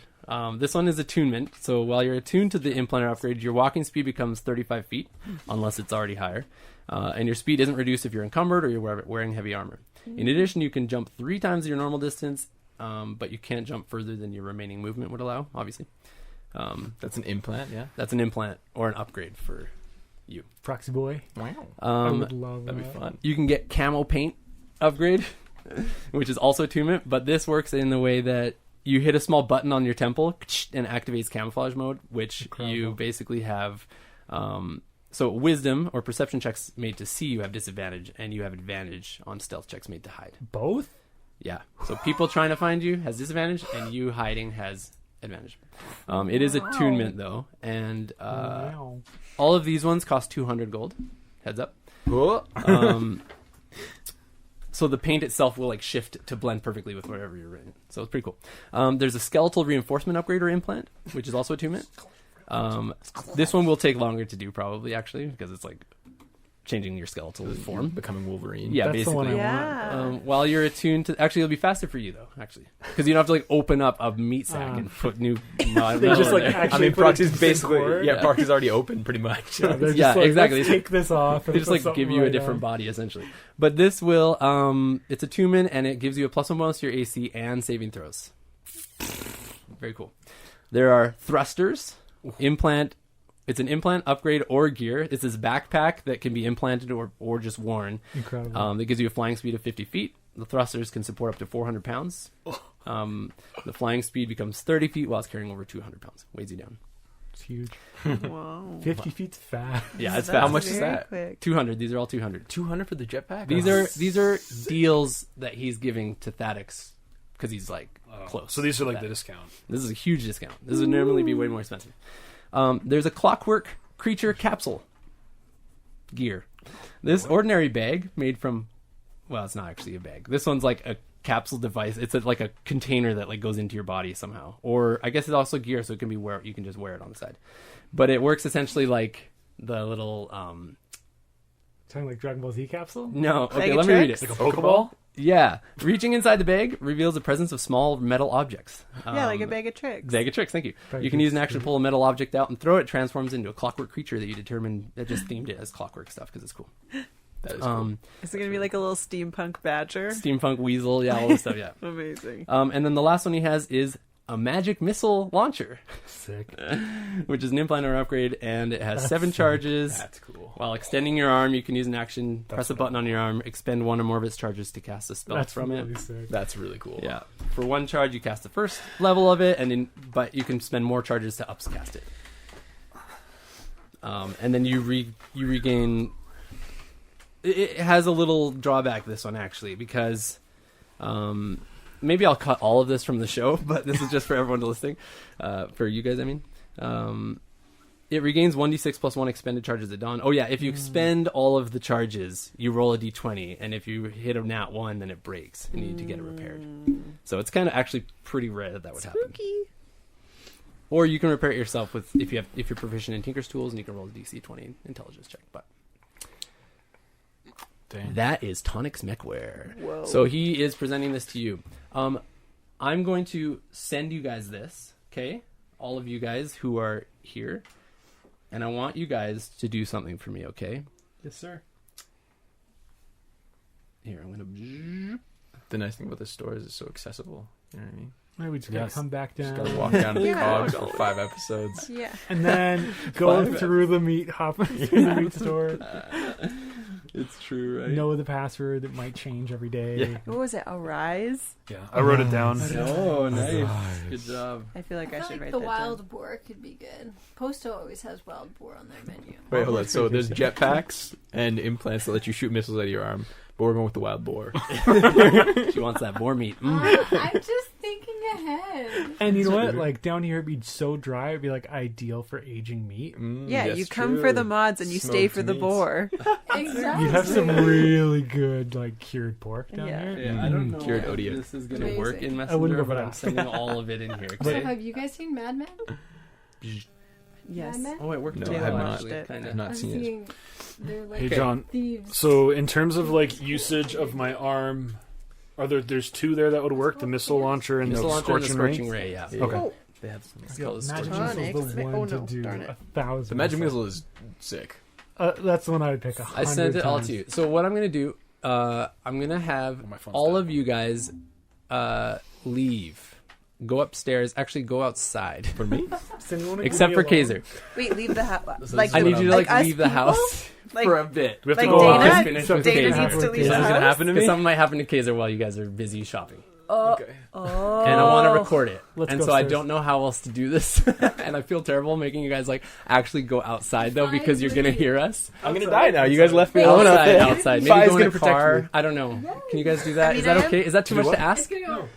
This one is attunement. So while you're attuned to the implant or upgrade, your walking speed becomes 35 feet, unless it's already higher. And your speed isn't reduced if you're encumbered or you're wearing heavy armor. In addition, you can jump 3 times your normal distance, but you can't jump further than your remaining movement would allow, obviously. That's an implant, yeah? That's an implant or an upgrade for you. Proxy boy. Wow. I would love That'd be that. fun. You can get camo paint upgrade, which is also attunement, but this works in the way that you hit a small button on your temple and activates camouflage mode, which you basically have. So wisdom or perception checks made to see you have disadvantage, and you have advantage on stealth checks made to hide. Both? Yeah. So people trying to find you has disadvantage, and you hiding has advantage. It is attunement though, and Wow. all of these ones cost 200 gold. Heads up. Cool. So the paint itself will like shift to blend perfectly with whatever you're in. So it's pretty cool. There's a skeletal reinforcement upgrade or implant, which is also attunement. This one will take longer to do probably actually, because it's like changing your skeletal form. Becoming Wolverine. Yeah, That's the one basically. I want. While you're attuned to, actually, it'll be faster for you though, actually, because you don't have to like open up a meat sack and put new. They just like I actually mean, put it Proxy's in basically, core. yeah, Proxy's already open pretty much. Yeah, they're just Yeah, like, exactly. Let's take this off. They and just put like something give you a right different on. body essentially. But this will, it's attunement and it gives you a +1 bonus to your AC and saving throws. Very cool. There are thrusters, implant. It's an implant, upgrade, or gear. It's this backpack that can be implanted or just worn. Incredible. That gives you a flying speed of 50 feet. The thrusters can support up to 400 pounds. The flying speed becomes 30 feet while it's carrying over 200 pounds. Weighs you down. It's huge. Whoa. 50 feet's fast. Yeah, it's That's fast. How much is very that? quick. 200. These are all 200. 200 for the jetpack? These are deals that he's giving to Thaddix because he's like close. So these are like to the that. discount. This is a huge discount. This would normally be way more expensive. There's a clockwork creature capsule gear. This ordinary bag made from, well, it's not actually a bag. This one's like a capsule device. It's like a container that like goes into your body somehow. Or I guess it's also gear, so it can be you can just wear it on the side. But it works essentially like the little Talking like Dragon Ball Z capsule? no. Okay, Bag of let me read it. tricks? Like a Pokeball? Yeah. Reaching inside the bag reveals the presence of small metal objects. Yeah, like a bag of tricks. Bag of tricks, thank you. Bag You can of use an tricks, action to yeah. pull a metal object out and throw it. Transforms into a clockwork creature that you determine that just themed it as clockwork stuff because it's cool. That is cool. Is it going to be like a little steampunk badger? Steampunk weasel, yeah, all this stuff, yeah. Amazing. And then the last one he has is a magic missile launcher, Sick. which is an implant or upgrade, and it has That's 7 sick. charges. That's cool. While extending your arm, you can use an action, press a That's button on your arm, expend 1 or more of its charges to cast a spell That's from really it. sick. That's really cool. Yeah. For 1 charge, you cast the first level of it, but you can spend more charges to upcast it. And then you regain. It has a little drawback, this one, actually, because maybe I'll cut all of this from the show, but this is just for everyone listening. For you guys, I mean. It regains 1d6 plus 1 expended charges at dawn. Oh, yeah, if you expend all of the charges, you roll a d20, and if you hit a nat 1, then it breaks, and you need to get it repaired. So it's kind of actually pretty rare that would happen. Spooky. Or you can repair it yourself with if you're proficient in Tinker's Tools, and you can roll a DC 20 intelligence check. But Dang. that is Tonic's Mechware. Whoa. So he is presenting this to you. I'm going to send you guys this, okay? All of you guys who are here. And I want you guys to do something for me, okay? Yes, sir. Here, I'm going to... The nice thing about this store is it's so accessible. You know what I mean? Maybe we just gotta Yes. come back Just down. gotta walk down to the Yeah. cogs for 5 episodes. Yeah. And then go 5 through the meat, hop through the meat store, It's true, right? know the password that might change every day. What was it? Arise? Yeah, I wrote it down. Oh, nice. Good job. I feel like I, I feel should like write the that wild boar could be good. Posto always has wild boar on their menu. Wait, hold on. So there's jetpacks and implants that let you shoot missiles out of your arm, but we're going with the wild boar. She wants that boar meat. I'm just thinking ahead. And you know what? Like down here, it'd be so dry. It'd be like ideal for aging meat. Yeah, that's you come true. for the mods and you stay Smoked for the meats. boar. Exactly. You'd have some really good like cured pork down Yeah. there. Yeah, I don't know Cured if Odia. this is going to Amazing. work in I Messenger, wouldn't go for but I'm that. sending all of it in here. So Okay? have you guys seen Mad Men? Yes. Mad Men? Oh, it worked. No, too, I have not. actually, I've kinda. I've not I'm seen it. seeing they're like Hey, John. thieves. So in terms of like usage of my arm, there's 2 there that would work: the missile launcher and Missile the launcher and the scorching scorching ray. ray. Yeah. Yeah. Okay. They have some Yo, called Magic scorching. Missile's the Tonic. one Oh, to no, do darn it. 1,000. The magic missiles. missile is sick. That's the one I would pick. I sent it all times. to you. So what I'm going to do, I'm going to have Oh, my phone's all dying. of you guys leave. Go upstairs. Actually, go outside. For me? Does anyone Except for give me a Kaiser. Wait, leave the house. is Like, I what need you to like us leave the people? house Like- for a bit. We have to Like go Dana? out. Finish So with Dana Kaiser. needs to leave Is the that house. gonna happen to Because me? something might happen to Kaiser while you guys are busy shopping. Okay. Oh. And I want to record it. Let's and go so I upstairs. don't know how else to do this. And I feel terrible making you guys like actually go outside though because you're going to hear us. I'm gonna die now. You guys left me Wait, alone out Outside, there. outside. Maybe Fi's go in gonna a protect car. me. I don't know. Can you guys do that? I Is mean, that I okay? Is that too Do much what? to ask? It's gonna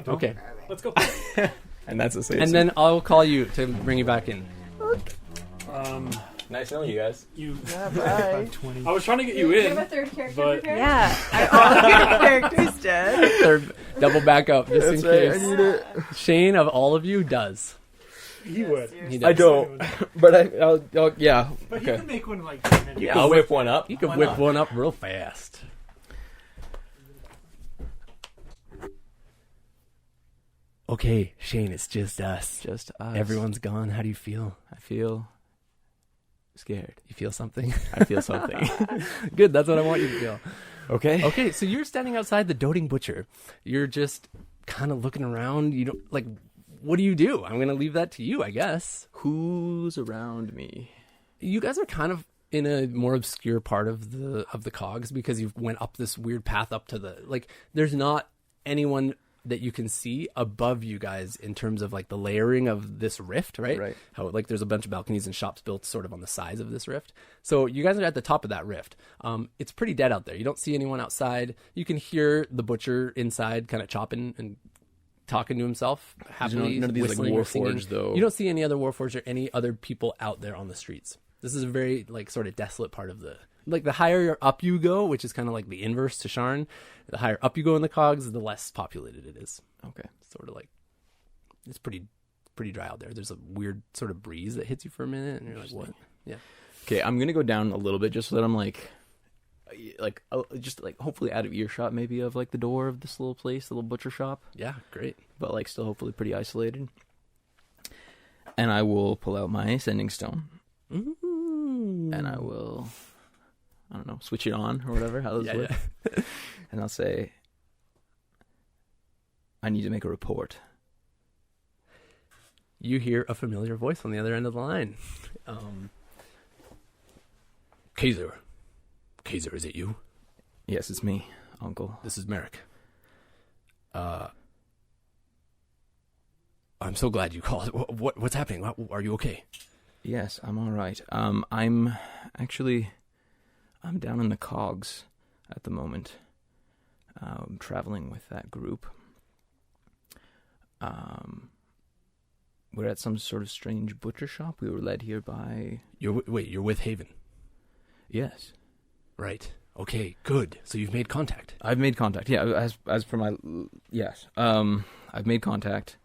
go. Okay. Let's go. And that's a safe. And then I'll call you to bring you back in. nice knowing you guys. You. Yeah, bye. About 20. I was trying to get you Do you have a in. third character but- prepared? Yeah. All of your characters dead. Third, double back up just in That's right. I case. need it. Shane of all of you does. He would. He does. I don't. But I'll yeah. But he Okay. can make one in like 10 minutes. Yeah, I'll whip one up. You can Why whip not? one up real fast. Okay, Shane, it's just us. Just us. Everyone's gone. How do you feel? I feel scared. You feel something? I feel something. Good, that's what I want you to feel. Okay. Okay, so you're standing outside the Doting Butcher. You're just kind of looking around. You don't like. What do you do? I'm gonna leave that to you, I guess. Who's around me? You guys are kind of in a more obscure part of the cogs because you went up this weird path up to the like. There's not anyone that you can see above you guys in terms of like the layering of this rift, right? Right. How like there's a bunch of balconies and shops built sort of on the sides of this rift. So you guys are at the top of that rift. It's pretty dead out there. You don't see anyone outside. You can hear the butcher inside kind of chopping and talking to himself happily. none of these, like, whistling or singing. Warforged, though. You don't see any other Warforged or any other people out there on the streets. This is a very like sort of desolate part of the like the higher up you go, which is kind of like the inverse to Sharn. The higher up you go in the cogs, the less populated it is. Okay. Sort of like it's pretty dry out there. There's a weird sort of breeze that hits you for a minute, and you're like, "What?" Yeah. Okay, I'm gonna go down a little bit just so that I'm like like just like hopefully out of earshot, maybe of like the door of this little place, the little butcher shop. Yeah, great. But like still hopefully pretty isolated. And I will pull out my sending stone, and I will, I don't know, switch it on or whatever. How does it work? Yeah. And I'll say, I need to make a report. You hear a familiar voice on the other end of the line. Kaiser, is it you? Yes, it's me, Uncle. This is Merrick. I'm so glad you called. What's happening? Are you okay? Yes, I'm all right. I'm down in the cogs at the moment. I'm traveling with that group. We're at some sort of strange butcher shop. We were led here by... You're with Haven? Yes. Right. Okay, good. So you've made contact. I've made contact, yeah. As per my... Yes. I've made contact.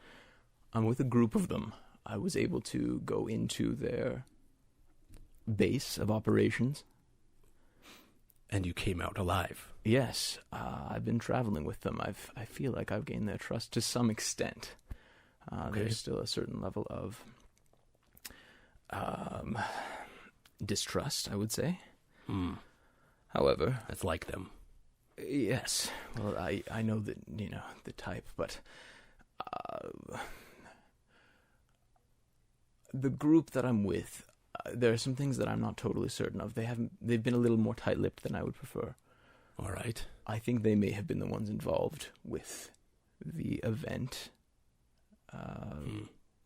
I'm with a group of them. I was able to go into their base of operations. And you came out alive? Yes. I've been traveling with them. I feel like I've gained their trust to some extent. Okay. There's still a certain level of distrust, I would say. However... That's like them. Yes. Well, I know that, the type, but... the group that I'm with, there are some things that I'm not totally certain of. They've been a little more tight-lipped than I would prefer. All right. I think they may have been the ones involved with the event a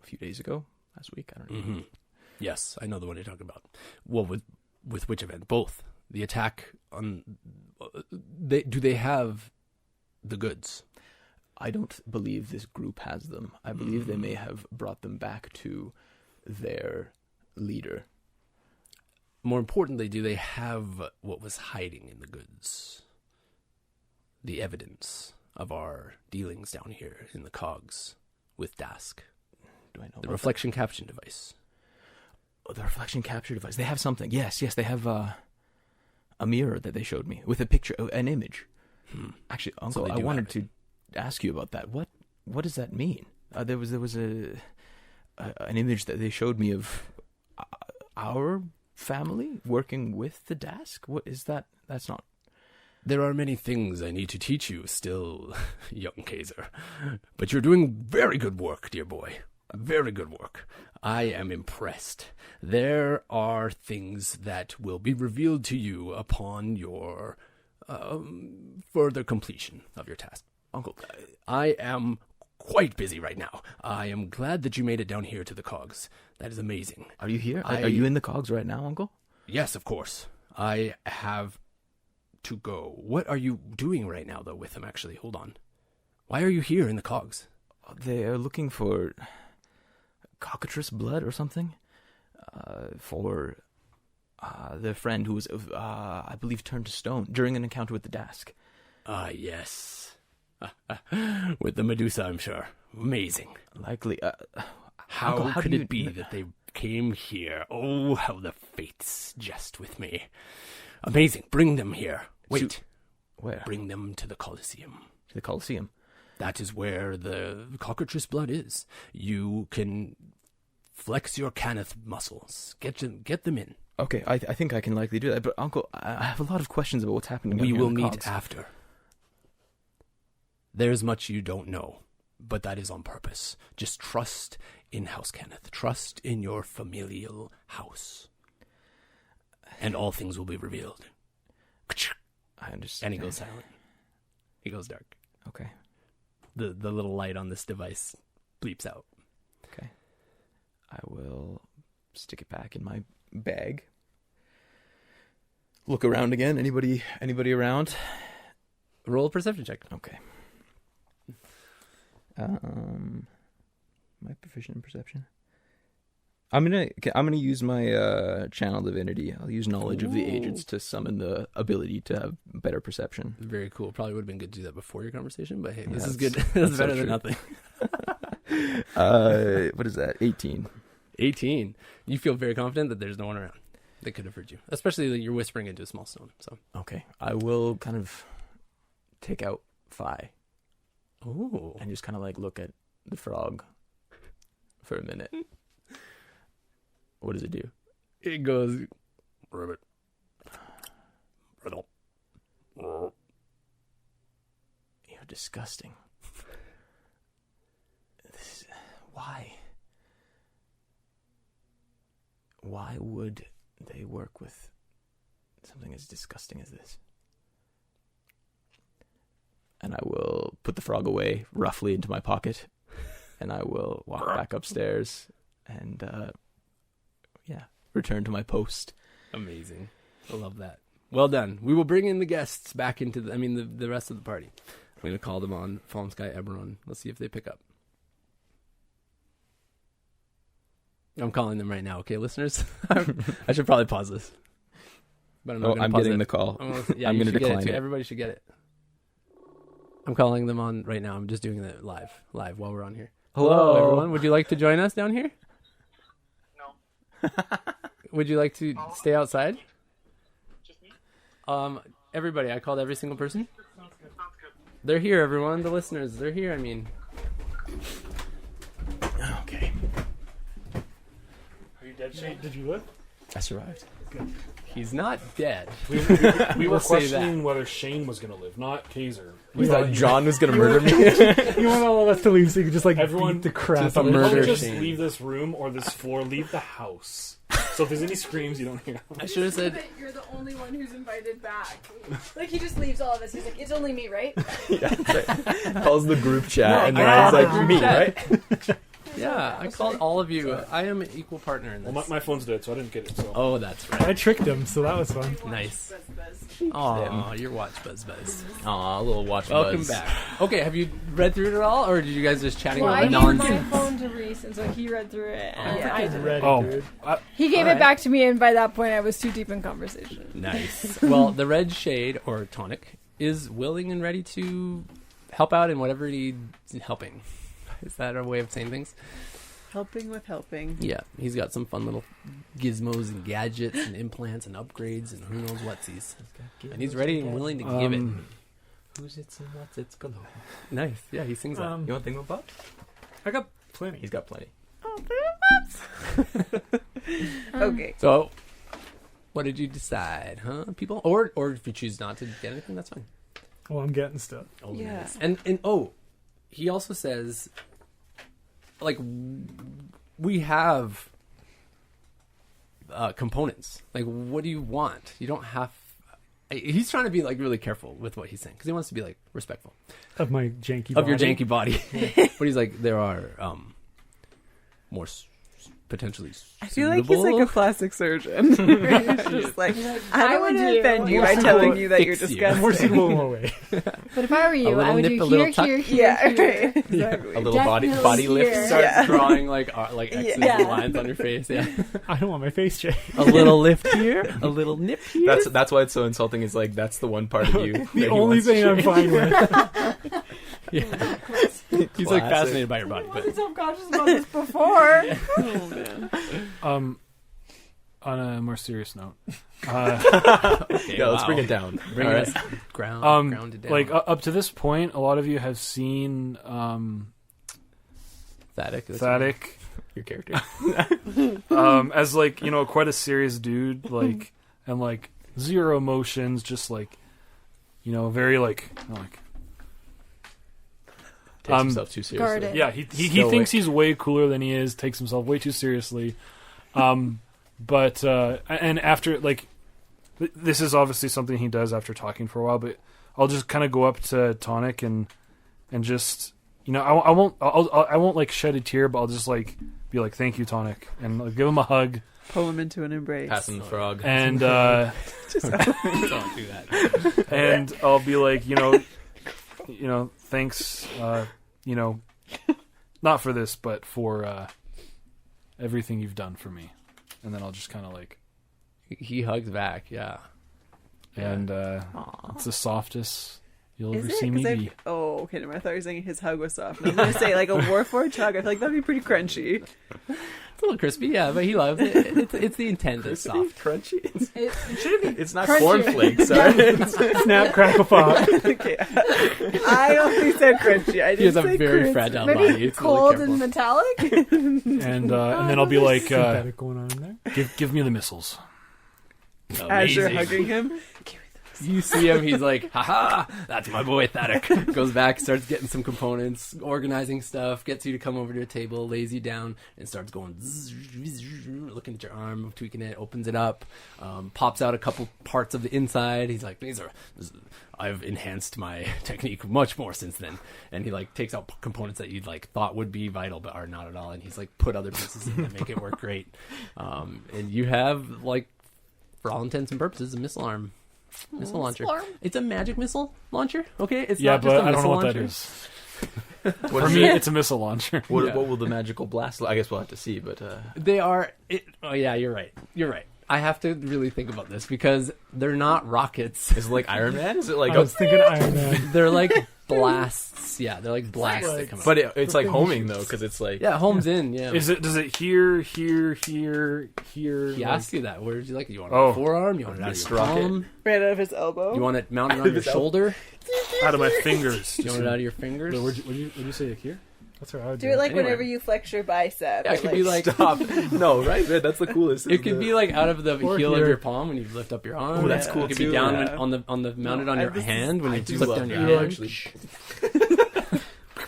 few days ago, last week. I don't know. Mm-hmm. Yes, I know the one you're talking about. Well, with which event? Both. The attack on... do they have the goods? I don't believe this group has them. I believe they may have brought them back to their leader. More importantly, do they have what was hiding in the goods? The evidence of our dealings down here in the cogs with Dask. Do I know the reflection capture device? Oh, the reflection capture device. They have something. Yes, they have a mirror that they showed me with a picture, an image. Actually, Uncle, I wanted to ask you about that. What does that mean? There was an image that they showed me of our family working with the Dask. What is that? That's not... There are many things I need to teach you still, young Kaiser. But you're doing very good work, dear boy. Very good work. I am impressed. There are things that will be revealed to you upon your further completion of your task. Uncle, I am quite busy right now. I am glad that you made it down here to the cogs. That is amazing. Are you here? Are you in the cogs right now, Uncle? Yes, of course. I have to go. What are you doing right now, though, with them, actually? Hold on. Why are you here in the cogs? They are looking for cockatrice blood or something for their friend who was, I believe, turned to stone during an encounter with the Dask. Ah, yes. With the Medusa, I'm sure. Amazing. Likely. How Uncle, could it be that they came here? Oh, how the fates jest with me. Amazing. Bring them here. Wait. Where? Bring them to the Colosseum. To the Colosseum? That is where the cockatrice blood is. You can flex your Cannith muscles. Get them in. Okay, I think I can likely do that. But, Uncle, I have a lot of questions about what's happening. We will meet cogs. after. There's much you don't know, but that is on purpose. Just trust in House Cannith. Trust in your familial house. And all things will be revealed. I understand. And he goes silent. He goes dark. Okay. The little light on this device bleeps out. Okay. I will stick it back in my bag. Look around again. Anybody around? Roll a perception check. Okay. Am I proficient in perception? I'm gonna use my channel divinity. I'll use knowledge of the agents to summon the ability to have better perception. Very cool. Probably would have been good to do that before your conversation, but hey, this Yeah, is good. that's That's better so than true. nothing. What is that? 18. 18. You feel very confident that there's no one around. They could have heard you, especially that you're whispering into a small stone. So Okay, I will kind of take out Phi oh, and just kind of like look at the frog for a minute. What does it do? it goes ribbit riddle. You're disgusting. Why? Why would they work with something as disgusting as this? And I will put the frog away roughly into my pocket, and I will walk back upstairs and, return to my post. Amazing. I love that. Well done. We will bring in the guests back into the rest of the party. I'm going to call them on Fallen Sky Eberron. Let's see if they pick up. I'm calling them right now, okay, listeners? I should probably pause this. But I'm not I'm pause getting it. the call. I'm going to decline it. Everybody should get it. I'm calling them on right now. I'm just doing it live while we're on here. Hello, everyone. Would you like to join us down here? No. Would you like to stay outside? Just me? Everybody. I called every single person. Sounds good. They're here, everyone. The listeners, they're here. I mean, Okay. Are you dead, Shane? Did you live? I survived. he's not dead. We We'll were say questioning whether Shane was going to live, not Kaiser. We thought John was going to murder me. You want all of us to leave so you can just like Everyone- beat the crap just out a of murder. it. Don't just Shane. leave this room or this floor. Leave the house. So if there's any screams, you don't hear them. I should have said. That you're the only one who's invited back. Like he just leaves all of us. He's like, it's only me, right? Calls the group chat, and I then he's called like, the me, group right? Yeah, I called all of you. I am an equal partner in this. Well, my phone's dead, so I didn't get it. So Oh, that's right. I tricked him, so that was fun. Nice. Buzz. Aw, your watch buzz. Aw, a little watch Welcome buzz. back. Okay, have you read through it at all, or did you guys just chatting Well, I about gave my nonsense? phone to Reese, and so he read through it. And I did. Ready, Oh, dude. He gave Alright. it back to me, and by that point, I was too deep in conversation. Nice. Well, the Red Shade, or Tonic, is willing and ready to help out in whatever needs helping. Is that a way of saying things? Helping with helping. Yeah, he's got some fun little gizmos and gadgets and implants and upgrades and who knows what's. And he's ready and willing to give it. Who's it's and what's it's galore. Nice. Yeah, he sings that. You want to think about? I got plenty. He's got plenty. Okay. So, what did you decide, huh, people? Or if you choose not to get anything, that's fine. Well, I'm getting stuff. Oh, Yeah. nice. And he also says, like, we have components. Like, what do you want? You don't have. He's trying to be like really careful with what he's saying because he wants to be like respectful Of my janky of your body. janky body. But he's like, there are more potentially. I feel like he's like a plastic surgeon. He's just like, I I don't want would to do- offend you More by suitable- telling you that you're fix you. disgusting. More suitable in a way. But if I were you, little I would nip, do a little here, tuck. here, Yeah, here, here. right. Exactly. A little body Definitely lift. here. Starts Yeah. drawing like X's Yeah. and lines on your face. Yeah, I don't want my face changed. a little lift here, a little nip here. That's why it's so insulting. Is like that's the one part of you. that The he only wants to thing I'm change. fine with. Yeah. He's like Classic. fascinated by your body, I but wasn't self-conscious about this before. Oh, man. on a more serious note, okay, Yeah, let's wow. bring it down. Bring All us right. grounded down. like up to this point, a lot of you have seen Thadik. that's Thadik Your character. as like quite a serious dude, like and like zero emotions, just like very like Takes himself too seriously. Guarded. yeah, he Stoic. thinks he's way cooler than he is, takes himself way too seriously. But and after like this is obviously something he does after talking for a while, but I'll just kind of go up to Tonic and just I won't like shed a tear, but I'll just like be like, thank you, Tonic, and like, give him a hug Pull him into an embrace. Pass him the frog. and Don't do that. and I'll be like, thanks, not for this, but for everything you've done for me. And then I'll just kind of like, He hugs back. Yeah. and it's the softest You'll Is oversee it? me. 'Cause be- oh, okay. No, I thought you were saying his hug was soft. I was going to say like a Warforged hug. I feel like that'd be pretty crunchy. It's a little crispy, yeah, but he loves it. It's the intent that's soft. crunchy. It should have been. It's not Crunchy. cornflakes, sorry. Snap, crackle, pop. Okay. I only said crunchy. I didn't He has a say very crispy. fragile Maybe body. It's cold really and metallic. and then I'll be like, Synthetic going on in there. give me the missiles. As you're Amazing. hugging him. You see him, he's like, haha, that's my boy Thaddeus. Goes back, starts getting some components, organizing stuff, gets you to come over to a table, lays you down, and starts going, looking at your arm, tweaking it, opens it up, pops out a couple parts of the inside. He's like, I've enhanced my technique much more since then. And he like takes out components that you like thought would be vital but are not at all. And he's like put other pieces in that make it work great. And you have like, for all intents and purposes, a missile arm. Missile launcher. arm. It's a magic missile launcher. Okay, it's Yeah, not just but a I don't know missile what launcher. that is. What For is me, it? it's a missile launcher. What will the magical blast? I guess we'll have to see. But They are. Oh yeah, you're right. You're right. I have to really think about this because they're not rockets. is it like Iron Man? Is it like? I was thinking Iron Man. They're like blasts. Yeah, they're like blasts that come out. But it's like homing though, because it's like. Yeah, home's in. Yeah. Does it here? He asked you that. Where would you like it? You want it Oh. on your forearm? You want it out of Missed your rocket. palm? Right out of his elbow. You want it mounted on your shoulder? out of my fingers? You want it out of your fingers? Wait, would you say like here? That's what I would Do it like Anywhere. whenever you flex your bicep. Yeah, it could be like Stop. No, right? Man, that's the coolest. it could be like out of the Or heel here. of your palm when you lift up your arm. Oh, that's Yeah. cool It could too. be down Yeah. on the mounted on your this is- hand when I you do put love down your that, hand. actually.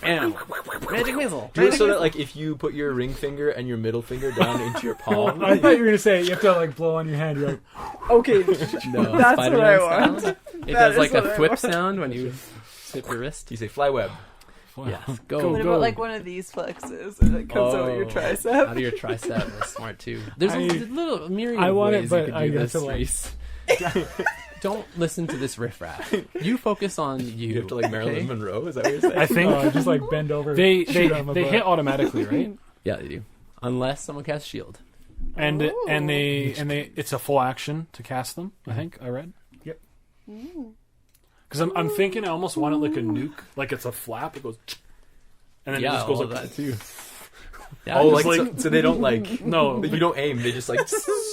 Bam. Magic missile. Do it so that like if you put your ring finger and your middle finger down into your palm. I thought you were gonna say you have to like blow on your hand. You're like, Okay. No, That's Spider-Man what I want. style. It That does is like what a I thwip want. sound when you snip your wrist. You say fly web. Yes. What Go. about like one of these flexes that comes out of your tricep? Out of your tricep. That's smart too. There's a little myriad I of want it, ways but you could I do guess this, to, like- Reese. Don't listen to this riffraff. You focus on you. You have to like Marilyn okay? Monroe. Is that what you're saying? I think just like bend over. they shoot on my butt. hit automatically, right? Yeah, they do. Unless someone casts shield. And Ooh. they it's a full action to cast them. I think I read. Yep. Because I'm thinking I almost want it like a nuke, like it's a flap. It goes, and then it just goes all like of that too. Yeah, Oh, just like, like- so they don't like. no, You don't aim. They just like.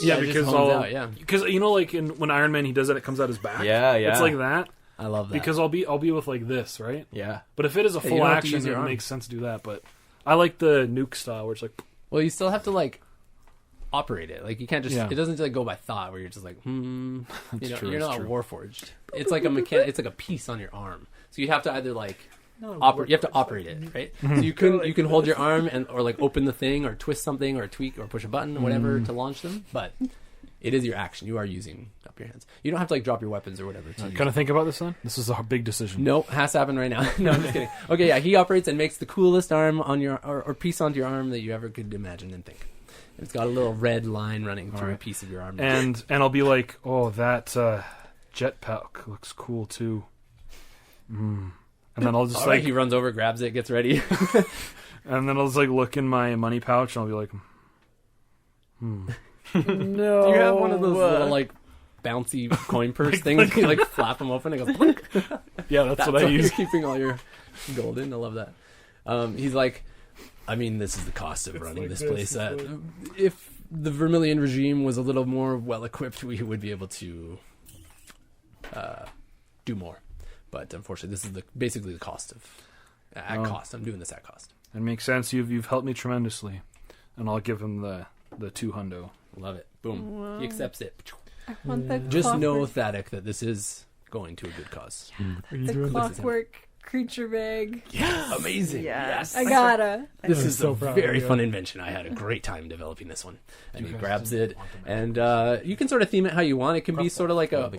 yeah, it just because hones out, yeah. because you know, like when Iron Man he does that, it comes out his back. Yeah, yeah. It's like that I love that. because I'll be with like this, right? Yeah. But if it is a you full don't have to action, use your it arm. makes sense to do that. But I like the nuke style where it's like, well, you still have to like operate it. Like you can't just. Yeah. It doesn't like go by thought where you're just like, You know, true, you're that's not true. warforged. It's like a It's like a piece on your arm. So you have to either like No, operate. You have to operate it, right? So you can hold your arm and or like open the thing or twist something or tweak or push a button or whatever to launch them. But it is your action. You are using up your hands. You don't have to like drop your weapons or whatever. To use kind of think about this then. This is a big decision. Nope, has to happen right now. No, I'm just kidding. Okay, yeah, he operates and makes the coolest arm on your or piece onto your arm that you ever could imagine and think. And it's got a little red line running through a right. piece of your arm. And I'll be like, oh, that jetpack looks cool too. And then I'll just All right, like, he runs over, grabs it, gets ready. and then I'll just like look in my money pouch, and I'll be like, No. Do you have one of those little like bouncy coin purse things? You like flap them open and it goes. Blink. yeah, that's what I You're use. keeping all your gold in. I love that. He's like, I mean, this is the cost of running like this this, place. it's If the Vermilion regime was a little more well equipped, we would be able to do more. But unfortunately, this is basically the cost of at cost. I'm doing this at cost. It makes sense. You've helped me tremendously, and I'll give him the 200. Love it. Boom. Wow. He accepts it. I want the Just know, clockwork, Thaddeus, that this is going to a good cause. Are you the doing this? clockwork creature bag. Amazing. Yes. I gotta. This I'm is so a proud of very you. fun invention. I had a great time developing this one. And he guys grabs it, and you can sort of theme it how you want. It can be sort of like a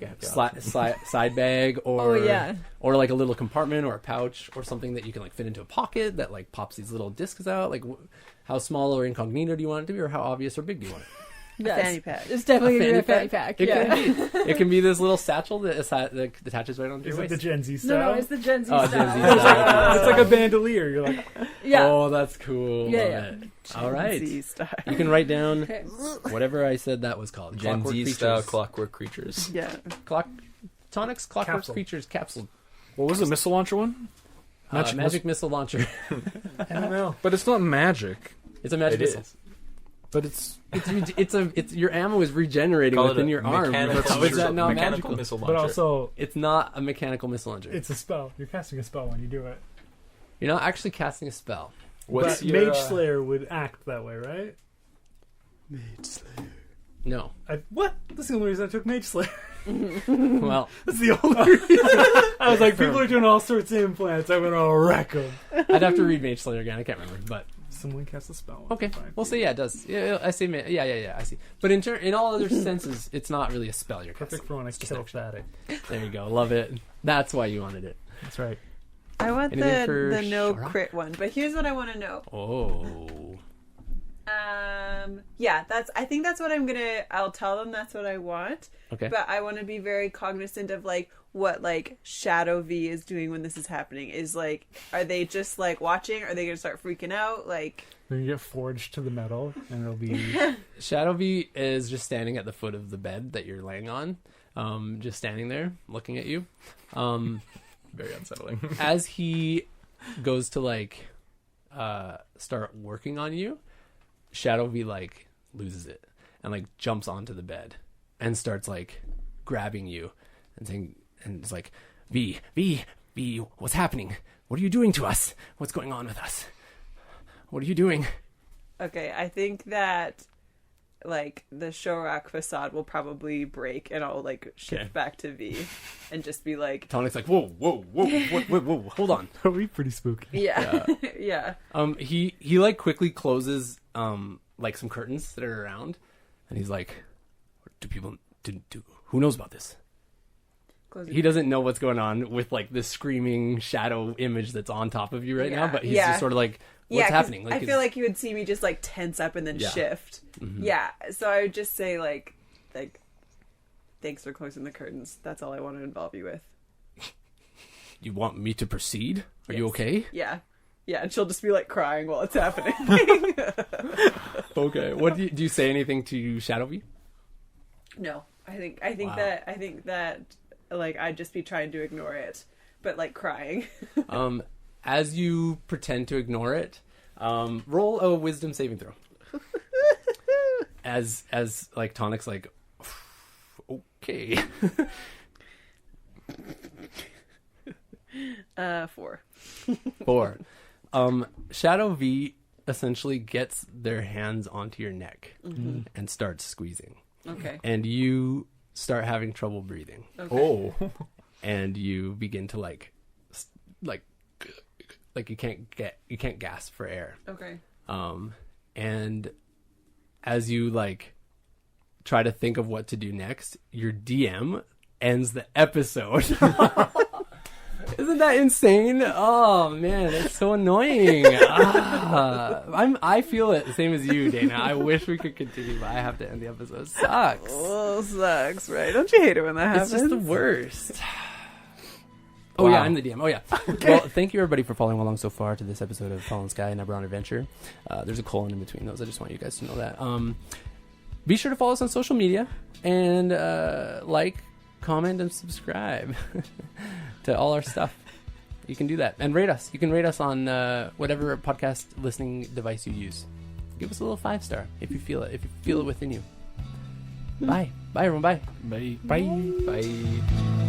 side bag, or Oh, yeah. or like a little compartment or a pouch or something that you can like fit into a pocket that like pops these little discs out. Like how small or incognito do you want it to be, or how obvious or big do you want it? Yes. Fanny pack. It's definitely A gonna be a fanny fanny pack. It Yeah. can be. It can be this little satchel that attaches right onto Is your it the waist. Gen Z No, style? it's the Gen Z Oh, style. Gen Z style. It's like a bandolier. You're like, Yeah. Oh, that's cool. Yeah, Love yeah. it. All right. Z style. You can write down Okay. whatever I said that was called. Gen Clockwork Z style Creatures. clockwork creatures. Yeah. Tonics, Clockwork Capsule. Creatures capsule What was the missile launcher one? Magic missile launcher. I don't know. But it's not magic. It's a magic It missile. is. But it's It's your ammo is regenerating Call it within a your arm. mechanical How is that not mechanical magical? missile launcher. But also, It's not a mechanical missile launcher. it's a spell. You're casting a spell when you do it. You're not actually casting a spell. What's But your, Mage Slayer would act that way, right? No. What? That's the only reason I took Mage Slayer. Well, That's the only reason. I was like, people are doing all sorts of implants. I'm gonna wreck them. I'd have to read Mage Slayer again. I can't remember, but Someone cast a spell. okay. Fine. We'll say yeah, it does. Yeah, I see. Yeah. I see. But in all other senses, it's not really a spell you're casting. Perfect for when I It's just kill action. Static. There you go. Love it. That's why you wanted it. That's right. I want Anything for the no Sharok? crit one, but here's what I want to know. Oh. Yeah, I think that's what I'll tell them that's what I want. Okay. But I want to be very cognizant of like what like Shadow V is doing when this is happening. Is like, are they just like watching? Are they gonna start freaking out? Like, Then you get forged to the metal, and it'll be. Shadow V is just standing at the foot of the bed that you're laying on, just standing there looking at you. very unsettling. As he goes to like start working on you, Shadow V like loses it and like jumps onto the bed and starts like grabbing you and saying, and it's like, V, what's happening? What are you doing to us? What's going on with us? What are you doing? okay, I think that like the Shorak facade will probably break, and I'll like shift Okay. back to V, and just be like, Tonic's like, whoa, hold on. It'll be pretty spooky. yeah, yeah. He like quickly closes like some curtains that are around, and he's like, do people do who knows about this? Close He doesn't know what's going on with like this screaming shadow image that's on top of you right now, Yeah. but he's Yeah. just sort of like, what's 'cause happening? I feel like you would see me just like tense up and then Yeah. shift. Yeah, so I would just say like, thanks for closing the curtains. That's all I want to involve you with. you want me to proceed? Are you Yes. okay? Yeah, yeah, and she'll just be like crying while it's happening. Okay. What do you say anything to Shadow V? No, I think Wow. that like I'd just be trying to ignore it, but like crying. As you pretend to ignore it, roll a wisdom saving throw. As like Tonic's like, okay. 4. 4. Shadow V essentially gets their hands onto your neck and starts squeezing. Okay. And you start having trouble breathing. Okay. Oh. And you begin to like you can't gasp for air. Okay. And as you like try to think of what to do next, your DM ends the episode. Isn't that insane? Oh man, it's so annoying. I feel it the same as you, Dana. I wish we could continue, but I have to end the episode. It sucks. Well, sucks, right? Don't you hate it when that happens? It's just the worst. Oh Wow. yeah, I'm the DM. Oh yeah. Well, thank you everybody for following along so far to this episode of Fallen Sky and Eberron Adventure. There's a colon in between those. I just want you guys to know that. Be sure to follow us on social media and like, comment, and subscribe to all our stuff. You can do that and rate us. You can rate us on whatever podcast listening device you use. Give us a little 5-star if you feel it. If you feel it within you. Bye. Bye everyone. Bye. Bye. Bye.